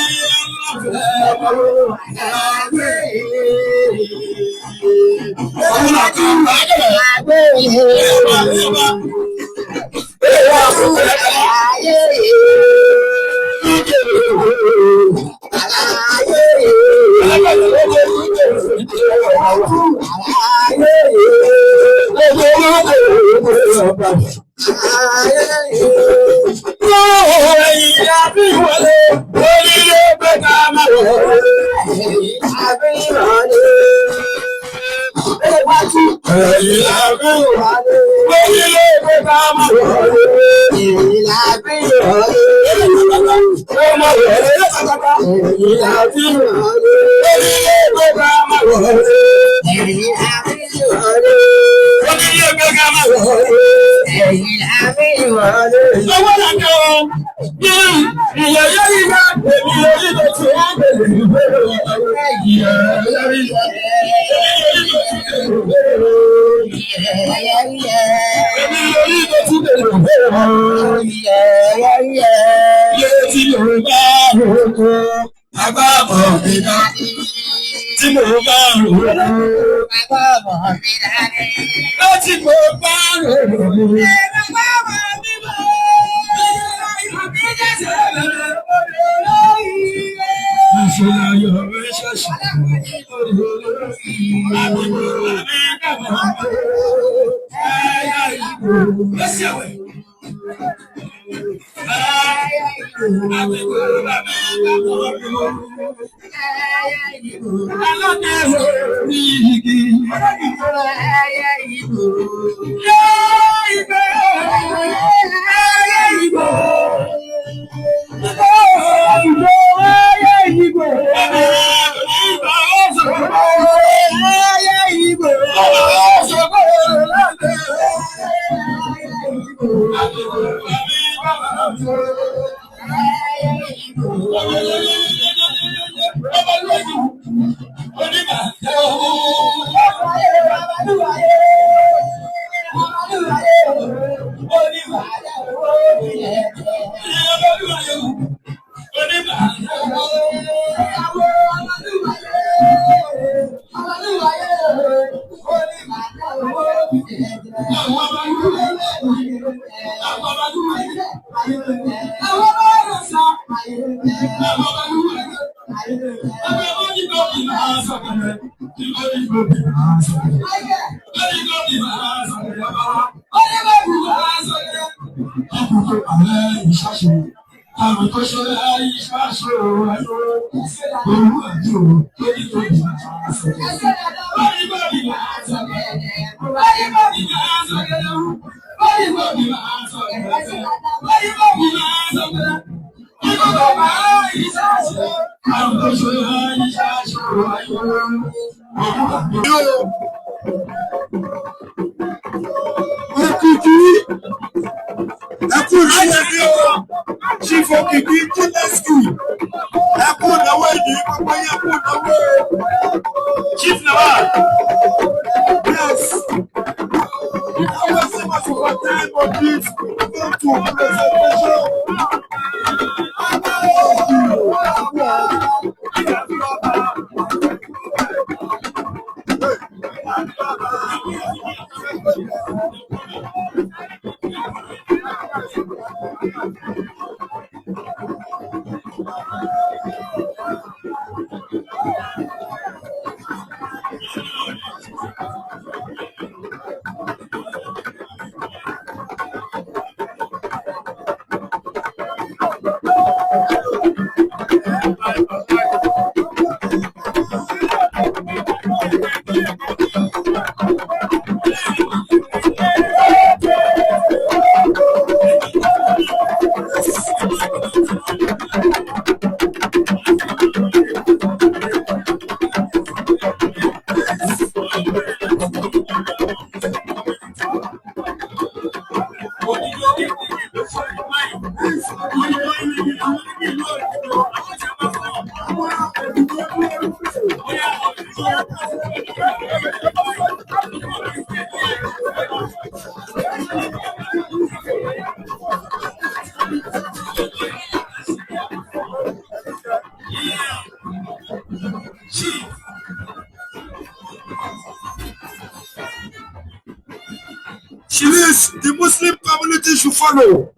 Chief Nawal. Yes. She means the Muslim community should follow.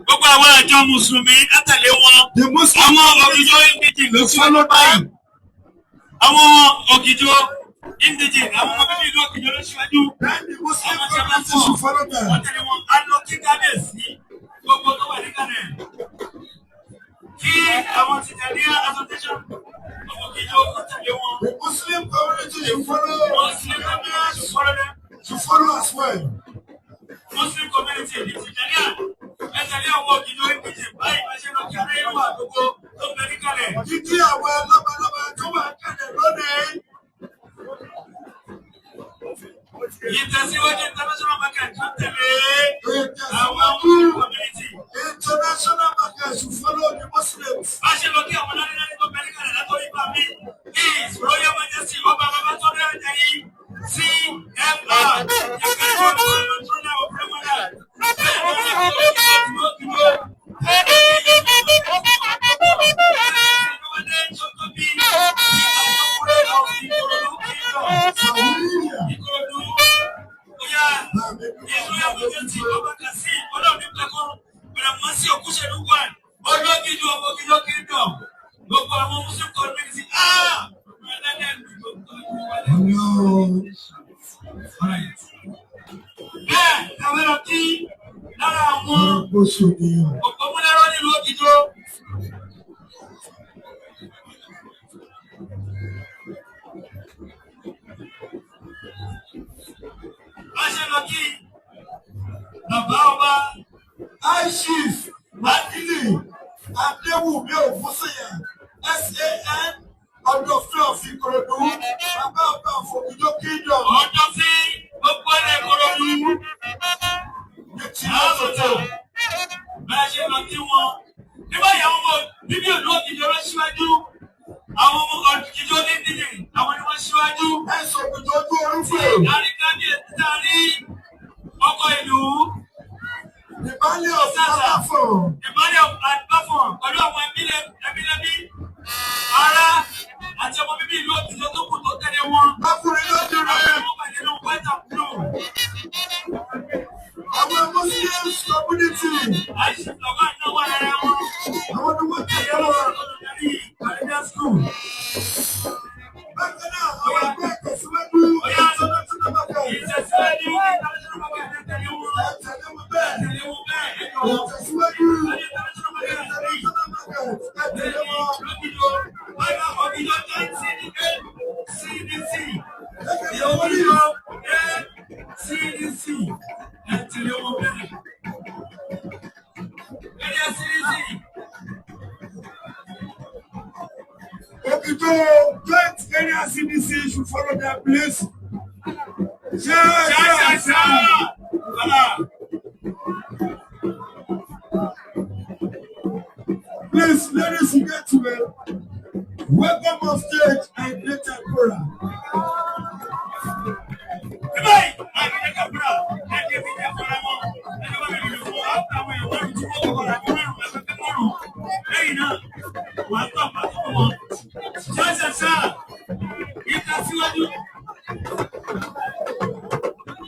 Gbogbo àwọn àjọ Mùsùlùmí ká tẹ̀lé wọn. The Muslim Àwọn ògìjọ indíjì ló follow síwájú. them. Àwọn ògìjọ indíjì àwọn ọmọ bíbí ìlú ògìjọ ló síwájú. Then the Muslim Àwọn ṣẹlẹ̀ community fún should follow them. wọ́n tẹ̀lé wọn. A lọ kí kábíyèsí gbogbo tó wà ní kálẹ̀. Kí àwọn ti tẹ̀lé association ògìjọ tó tẹ̀lé wọn. The Muslim community should follow. Muslim community should follow them. Should follow as well. Muslim community ní Tìjàníà ẹ tẹ̀lé àwọn ògìjọ indíjì báyìí bá ṣe lọ kí aráyéwà gbogbo tó bẹ ní kálẹ̀. Títí àwọn lọ́balọ́ba tó wà kálẹ̀ lónìí. Ìtẹ̀síwájú international market tó tẹ̀lé àwọn Ìtẹ̀síwájú community. international market should follow the Muslims. Bá ṣe lọ kí àwọn ládéládé tó bẹ ní kálẹ̀ látọ̀rí bá mi. His Royal Majesty Ọba Babátúndé Àjàyí CFR Ìgbẹ́jọ́ Babátúndé Òprémọ́lá. Gbogbo àwọn Muslim community bẹ́ẹ̀ àwọn ẹ̀rọ tí lára àwọn òpómúlẹ́rọ́ nílùú ògìjọ. Bá ṣe lọ kí bàbá ọba Aishif Adili Adéwùmí Ògúnsìyà SAN Ọ̀dọ̀fin of Ìkòròdú Bàbá ọba Ògìjọ Kingdom. ọjọ́ sí gbogbo ẹ̀rẹ́ Ìkòròdú. Bá ṣe lọ kí wọn. Nígbà yà wọ́n mọ̀ bíbí òdú ògìjọ lọ síwájú. Àwọn ọmọ ògìjọ ní ìdíje àwọn ni wọ́n síwájú. Ẹ̀sùn ògìjọ ojú orúfẹ́. Darí kábíyèsí darí ọkọ̀ ìlú. Ìbálẹ̀ ọ̀sán àbáfọ̀. Ìbálẹ̀ àbáfọ̀ pẹ̀lú àwọn ẹbílẹ́bí, ará àti ọmọ bíbí ìlú ògìjọ tó kù tó tẹ̀lé wọn. Ọkùnrin lójú rẹ̀. Àwọn ọmọ pàdé nínú white and blue. Àwọn Muslim community. Àìsí ìjọba ìnáwó ara wọn. Àwọn ni wọ́n tẹ̀lé Ẹ̀yọ́ wọn. olùdarí Caribbean school. Bákan náà, àwọn ẹgbẹ́ ìtẹ̀síwájú international market. Ìtẹ̀síwájú international market tẹ̀lé wọn. Ẹ̀tẹ̀lé wọn bẹ́ẹ̀. Tẹ̀lé wọn bẹ́ẹ̀. Ìtẹ̀síwájú International market tẹ̀lé wọn. international market. Ẹ̀tẹ̀lé wọn. Lókìjọ, báyọ̀ ògìjọ jẹ́ CDC. Ẹ̀tẹ̀lé wọn ní. Ògìjọ jẹ́ CDC. Tẹ̀lé wọn bẹ́ẹ̀. Ẹ̀yẹ CDC. Ògìjọ joint area CDC should follow their place. Please, ladies and gentlemen, welcome on stage and great Tempura.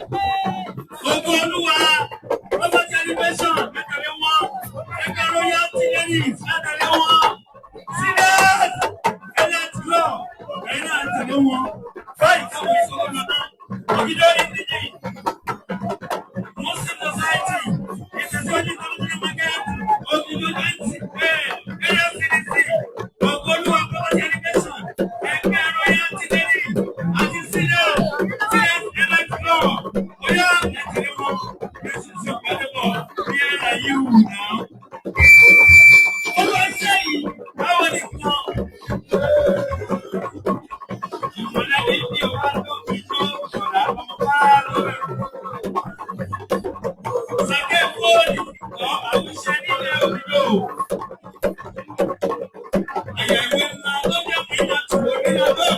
Gbogbo Olúwa, Robert Celebration, látàrí wọn, ẹgbẹ́ royalty ladies, látàrí wọn, Sidas, Elliot Law, ẹ̀yin náà tẹ̀lé wọn, báyìí káwọn ìṣòro lọ́nà, ògìjọ ìdíje, Muslim Society, ìtẹ̀síwájú community market, ògìjọ area CDC, gbogbo Olúwa, Robert Celebration, ẹgbẹ́ royalty ladies, àti Sidas, Elliot Law, bóyá ẹ̀tẹ̀lé wọn, Jésù ti pàdé bọ̀, here are you now. Olúwa ṣe yìí, báwo ni kan? Ìmọ̀lẹ́bí tí o bá tó fi tó ṣọ̀dá ọmọ bá lórí. Sàkẹ́ fóònù kọ́ àwùṣe nílé òdòdó. Ẹ̀yà ìwé ńlá tó jẹ́ pé ìyá tó wọlé lọ́dọ̀.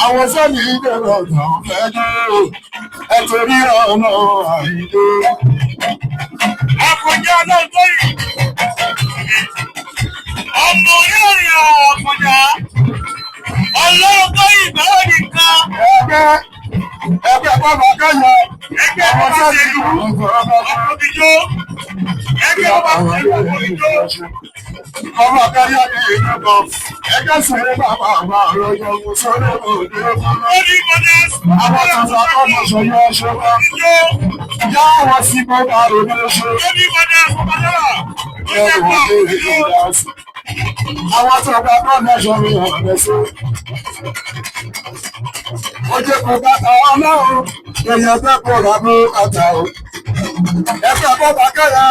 Àwọn sọ́ọ̀nì ìbẹ̀rẹ̀ ọ̀gàn fẹ́jọ́ ẹ̀tọ́rí ọ̀nà àìdó. Àkọjá náà tó yìí. ọmọ káyọ̀ ní ìlú ẹgbẹ́ sọ̀rọ̀ bàbá àwọn àròyìn ọ̀hún sọ̀rọ̀ òde ọkùnrin. àwọn tuntun ọmọ sọ̀rọ̀ ọ̀ṣọ́gbà yá wọn sí bọ́bá òde ọ̀ṣọ́. àwọn tó bá bọ́ lẹ́sọ̀ mi hàn lẹ́sọ̀. ó jẹ́ kó bàtà ọlọ́run èèyàn fẹ́ kó rà mú bàtà o. ẹgbẹ́ bọ́bá kẹ́yà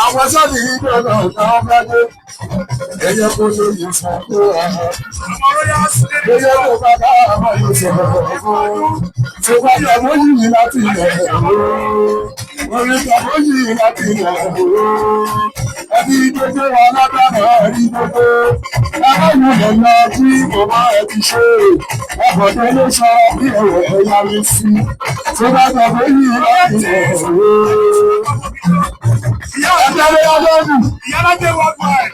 àwọn sọ́ọ̀dì yìí ló lọ náà bá dé. ẹyẹ kó lóye fún kó ọmọ. ẹyẹ kó bàbá ọmọ yóò sọ̀rọ̀ fún. tó bá yẹ mọ́ yìí láti ilẹ̀ orí tàbí yìí láti ilẹ̀ ẹbí gbogbo wa lábàbà rí gbogbo. ẹlẹ́yìn lọ́nà tí bàbá ẹ ti ṣe. ẹ̀bọ̀dé ló sọ bí ẹ̀wọ̀ ẹ̀yà mi sí. tó bá tàbí yìí láti ilẹ̀ ẹgbẹ́rẹ́ ọlọ́run. Ìyálàjẹ́ wọ́n pa ẹ̀.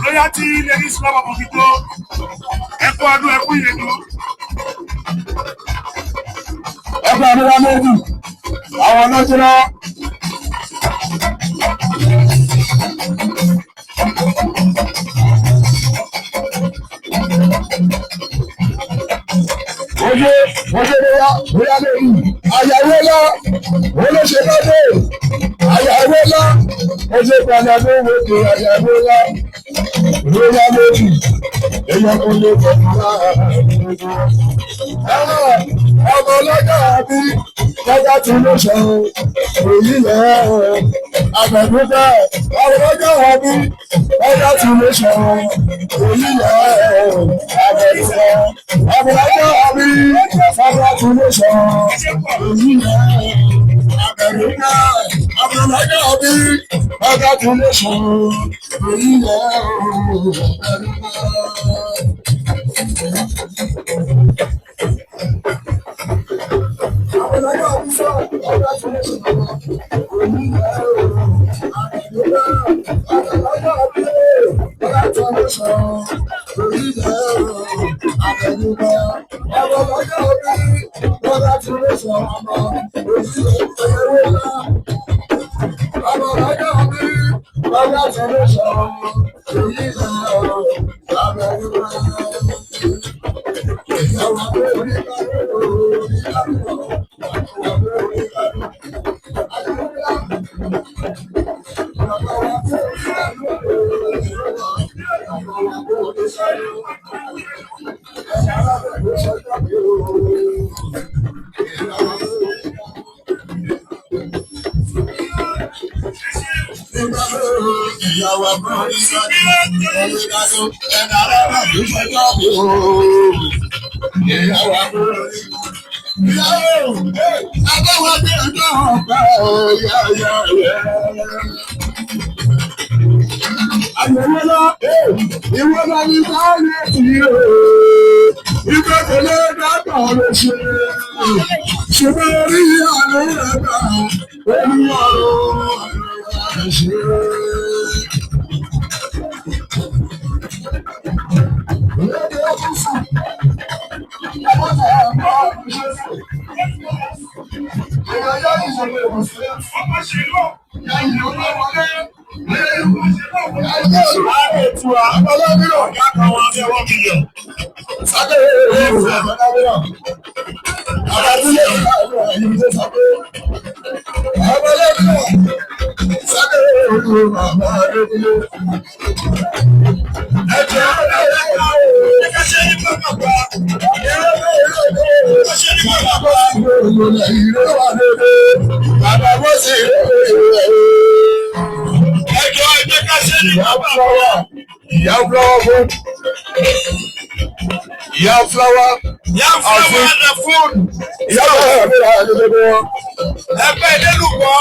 Royalty Ladies Club of Okito. Ẹkú ọdún ẹkú ìrètò. Ẹgbẹ́ àdúrà méjì. Àwọn ọlọ́jọ́ náà. Oye bóyá lórí àyàwó lọ olóṣè lọ́dẹ̀ àyàwó lọ oṣù padà ló wò pé àyàwó lọ bóyá lórí èèyàn kò lè bọ̀ ọmọ ọlọ́jà àbí lọ́jà tí ló ṣe èyí lẹ́ àgbẹ̀dúgbẹ́ ọmọ ọlọ́jà àbí lọ́jà tí ló ṣe èyí lẹ́ àgbẹ̀dúgbẹ́ ọmọ ọlọ́jà àbí lọ́jà tí ló ṣe èyí lẹ́ àgbẹ̀dúgbẹ́ ọmọ ọlọ́jà àbí lọ́jà tí ló ṣe èyí lẹ́ Yam flour and the food. Ẹgbẹ́ ìdẹ́lùkọ́.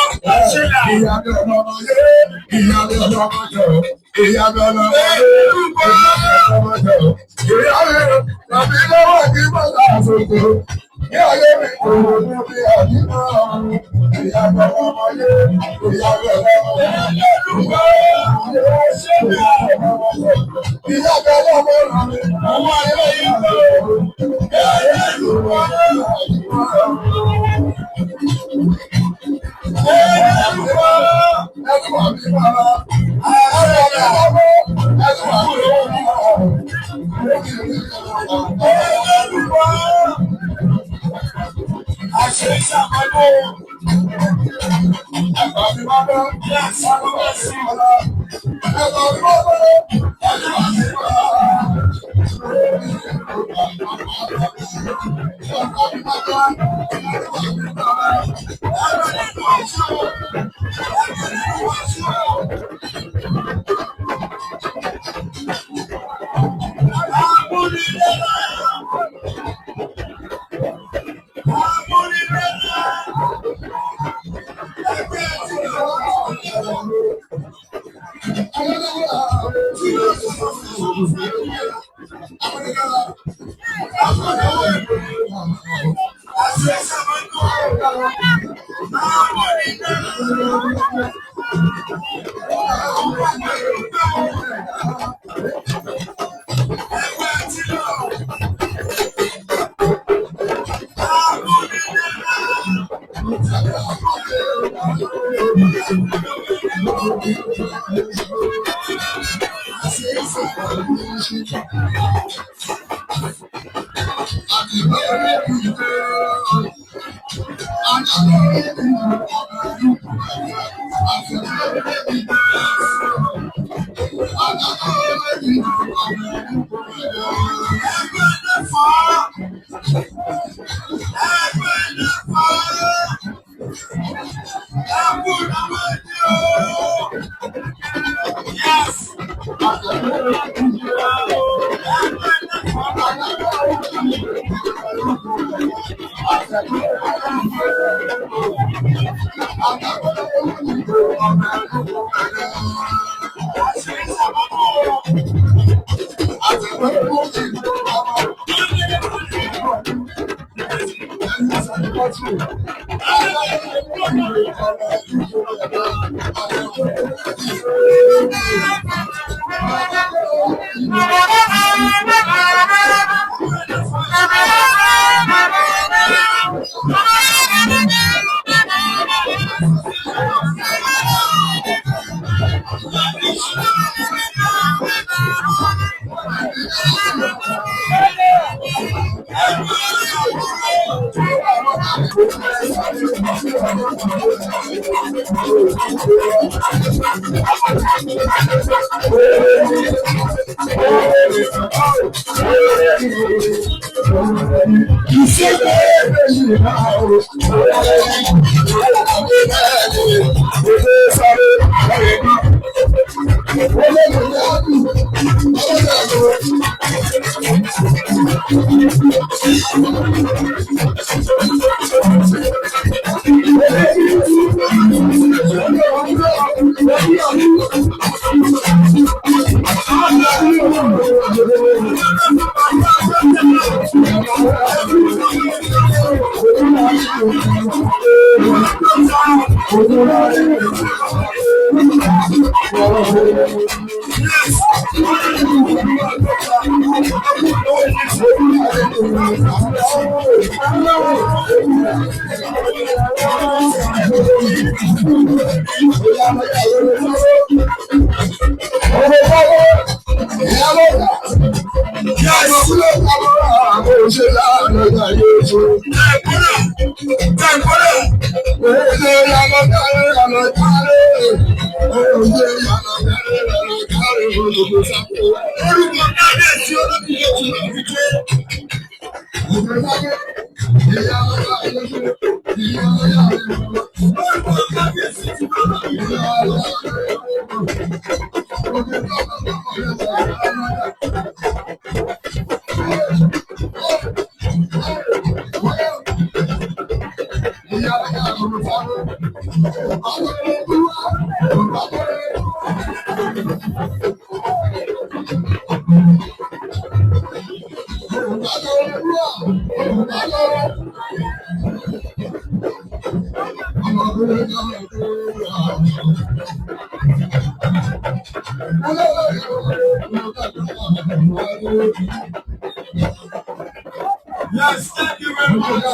Yes, thank you very much.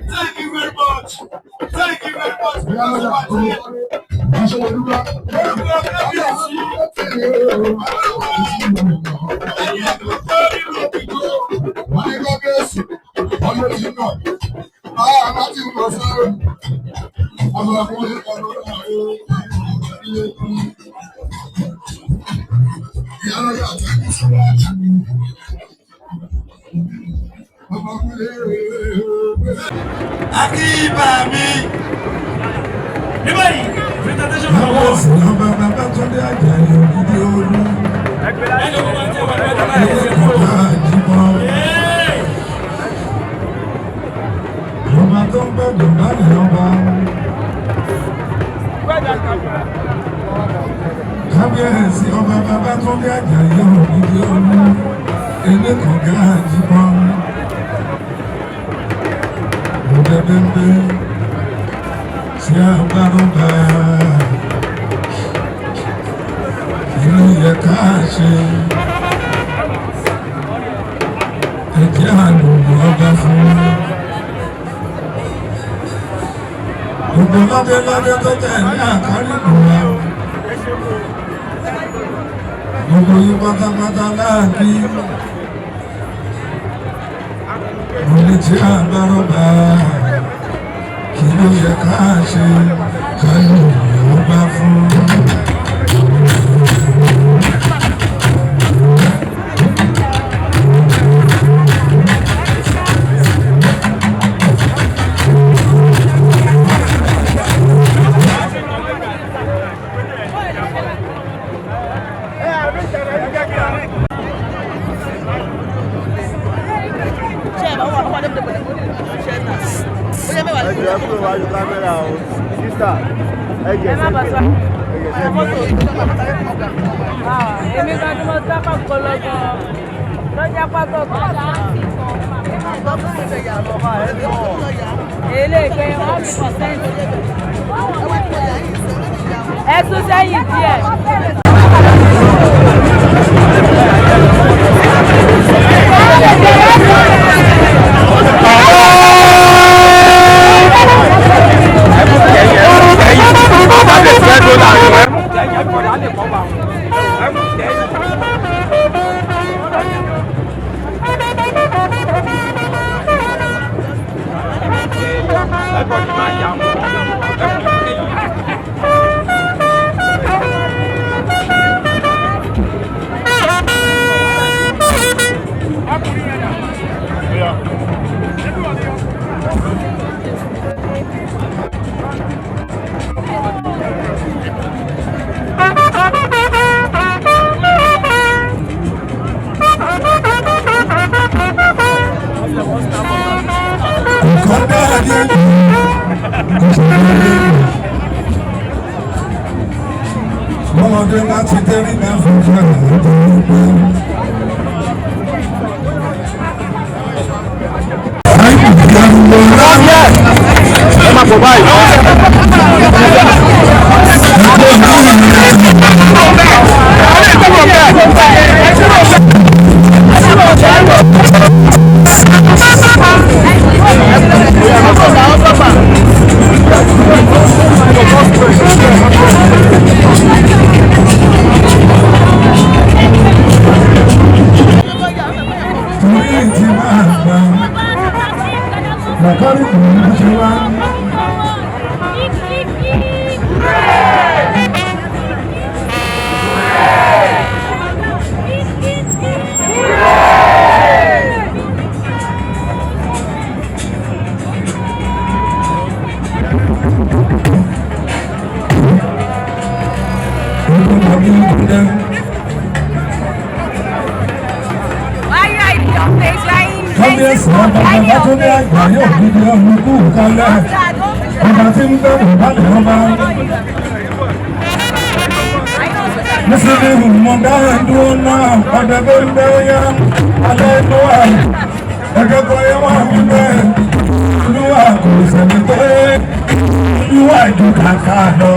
Thank you very much. Thank you very much. Akíbàmí. Everybody, presentation for awards. Ọba tó ń gbọ́dọ̀ báyìí ọba. Kábíyèsí ọba bàbá tó ń gàjà yẹ òdìdí olú. Ilé kan gáàjì bọ́. Òdèdèndé tí a bá ló bá. Ìlú yẹ ká ṣe. Ẹ̀jẹ̀ àlùkò ọba fún. Gbogbo lọ́dẹ tó jẹ́ ní àkárìkù wa. Gbogbo yín pátápátá láàbí. Mo ní tí a bá rọ́bà. Kí ló yẹ ká ṣe? Káyọ̀ ìyàwó bá fún. Èmi kan tí mo sábà kó lọ́gàn lọ́jà pátó kan. Èlé ìpè 1%. Ẹ tún sẹ́yìn díẹ̀. Ọmọdé láti tẹ́rí náà fún ìjọba ìgbẹ́. Ẹ máa pọ̀ báyìí. Kábíyèsí ọba bàbá tó ní àgbà yóò dídí ọ̀hún kú kalẹ̀. Ọba tí ń bẹ̀rù balẹ̀ ọba. Nísìnyí mo dáhùn dúró náà, ọ̀dẹ̀ bó ń bẹ́ yá. Alẹ́ inú wa, ẹ̀kẹ́ kọ́ yẹ wá wí bẹ́ẹ̀. Olúwa kò sẹ́ni pé olúwa ju kàkà lọ.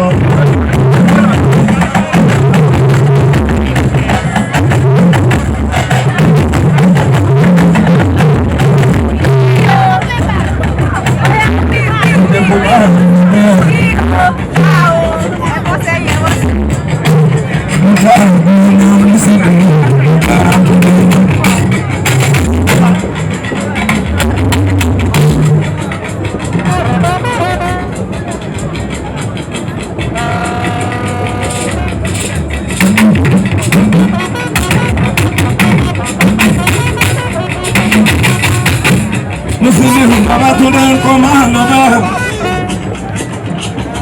Yeah.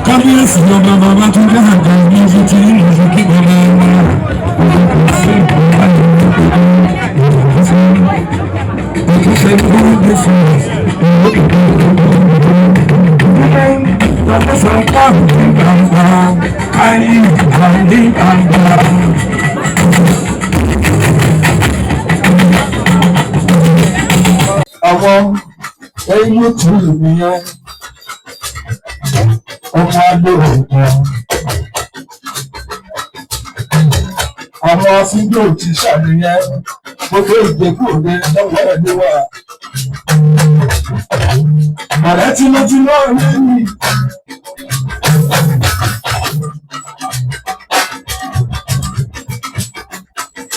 kábíyèsí ọba bàbá tó dé àgbà ní ibi tí ìlú kí bàbá wa ìfẹ́ kúrò dé fún lọ́pọ̀ sọ pààrọ̀ ní gbàgbà ayé ìgbà ní gbàgbà. Àwọn ẹyẹ tó lè nìyẹn ọmọ agbóhùn kan. Àwọn afíndò ti ṣàníyàn gbogbo ìgbèkú òde lọ́wọ́ ẹni wà. Ọ̀rẹ́ tímọ́tímọ́ rí mi.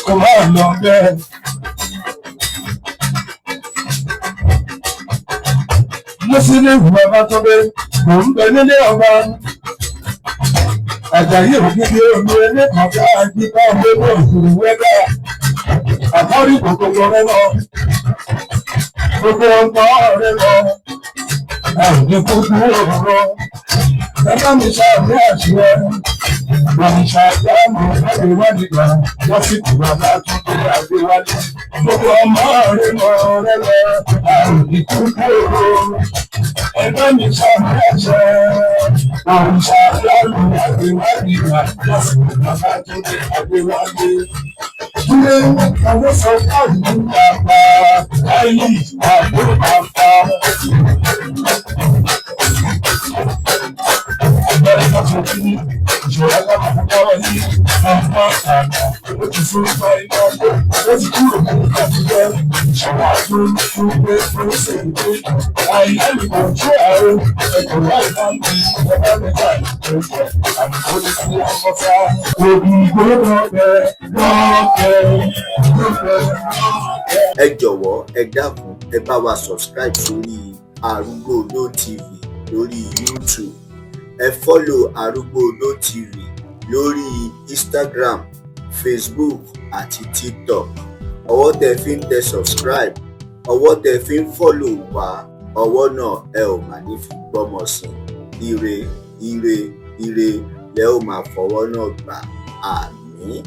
Kò máa lọ bẹ́ẹ̀. Mùsùlùmí bàbá tó dé, mò ń bẹ nílé ọba. Àjàyí ògidì omi ẹlẹ́kọ̀ọ́ ká àjíká ọgbẹ́gbẹ́ òṣèlú wẹ́dà. Àkọ́rí kòkòrò rẹ lọ. Gbogbo ọgbọ́n rẹ lọ. Àrùn kúkú òrùrọ̀. Bàbá mi ṣàbí àṣìwẹ́. Wọ́n ṣàdámù àgbéwádìí gbà. Wọ́n sì kú bàbá tó tó àgbéwádìí. Gbogbo ọmọ rẹ lọ rẹ lọ. Àrùn kúkú òrùrọ̀. Ẹgbẹ́ mi ṣàbí àṣẹ. Wọ́n ṣàdámù àgbéwádìí gbà. Wọ́n sì kú bàbá tó tó àgbéwádìí. Ilé àwọn sọ fáwọn bàbá ayé àwọn bàbá. Abẹ́rẹ́ náà tó kí ìṣòro alábàápọ̀ yìí àwọn àná ó ti fún ìgbà iná ó ti kúrò ní àtijọ́ ìṣòro àtúntò pé ó ṣe ń gbé àìláìmọ̀ ojú ààrẹ ẹ̀kọ́ láì máa ń bí ọba mẹ́ta ìgbésẹ̀ àmì ó lè fi ọmọ sá. Òbí gbọ́dọ̀ bẹ̀ lọ́kẹ́. Ẹ jọ̀wọ́ ẹ dákun ẹ bá wa subscribe sórí Arugbo Olo TV lórí YouTube. Ẹ follow Arugbo Olo TV lórí Instagram, Facebook àti TikTok. Ọwọ́ tẹ fi ń tẹ subscribe, ọwọ́ tẹ fi ń follow wa, ọwọ́ náà ẹ ò mà ní fi gbọ́mọ sí. Ire ire ire lẹ ó máa fọwọ́ náà gbà. Àmín.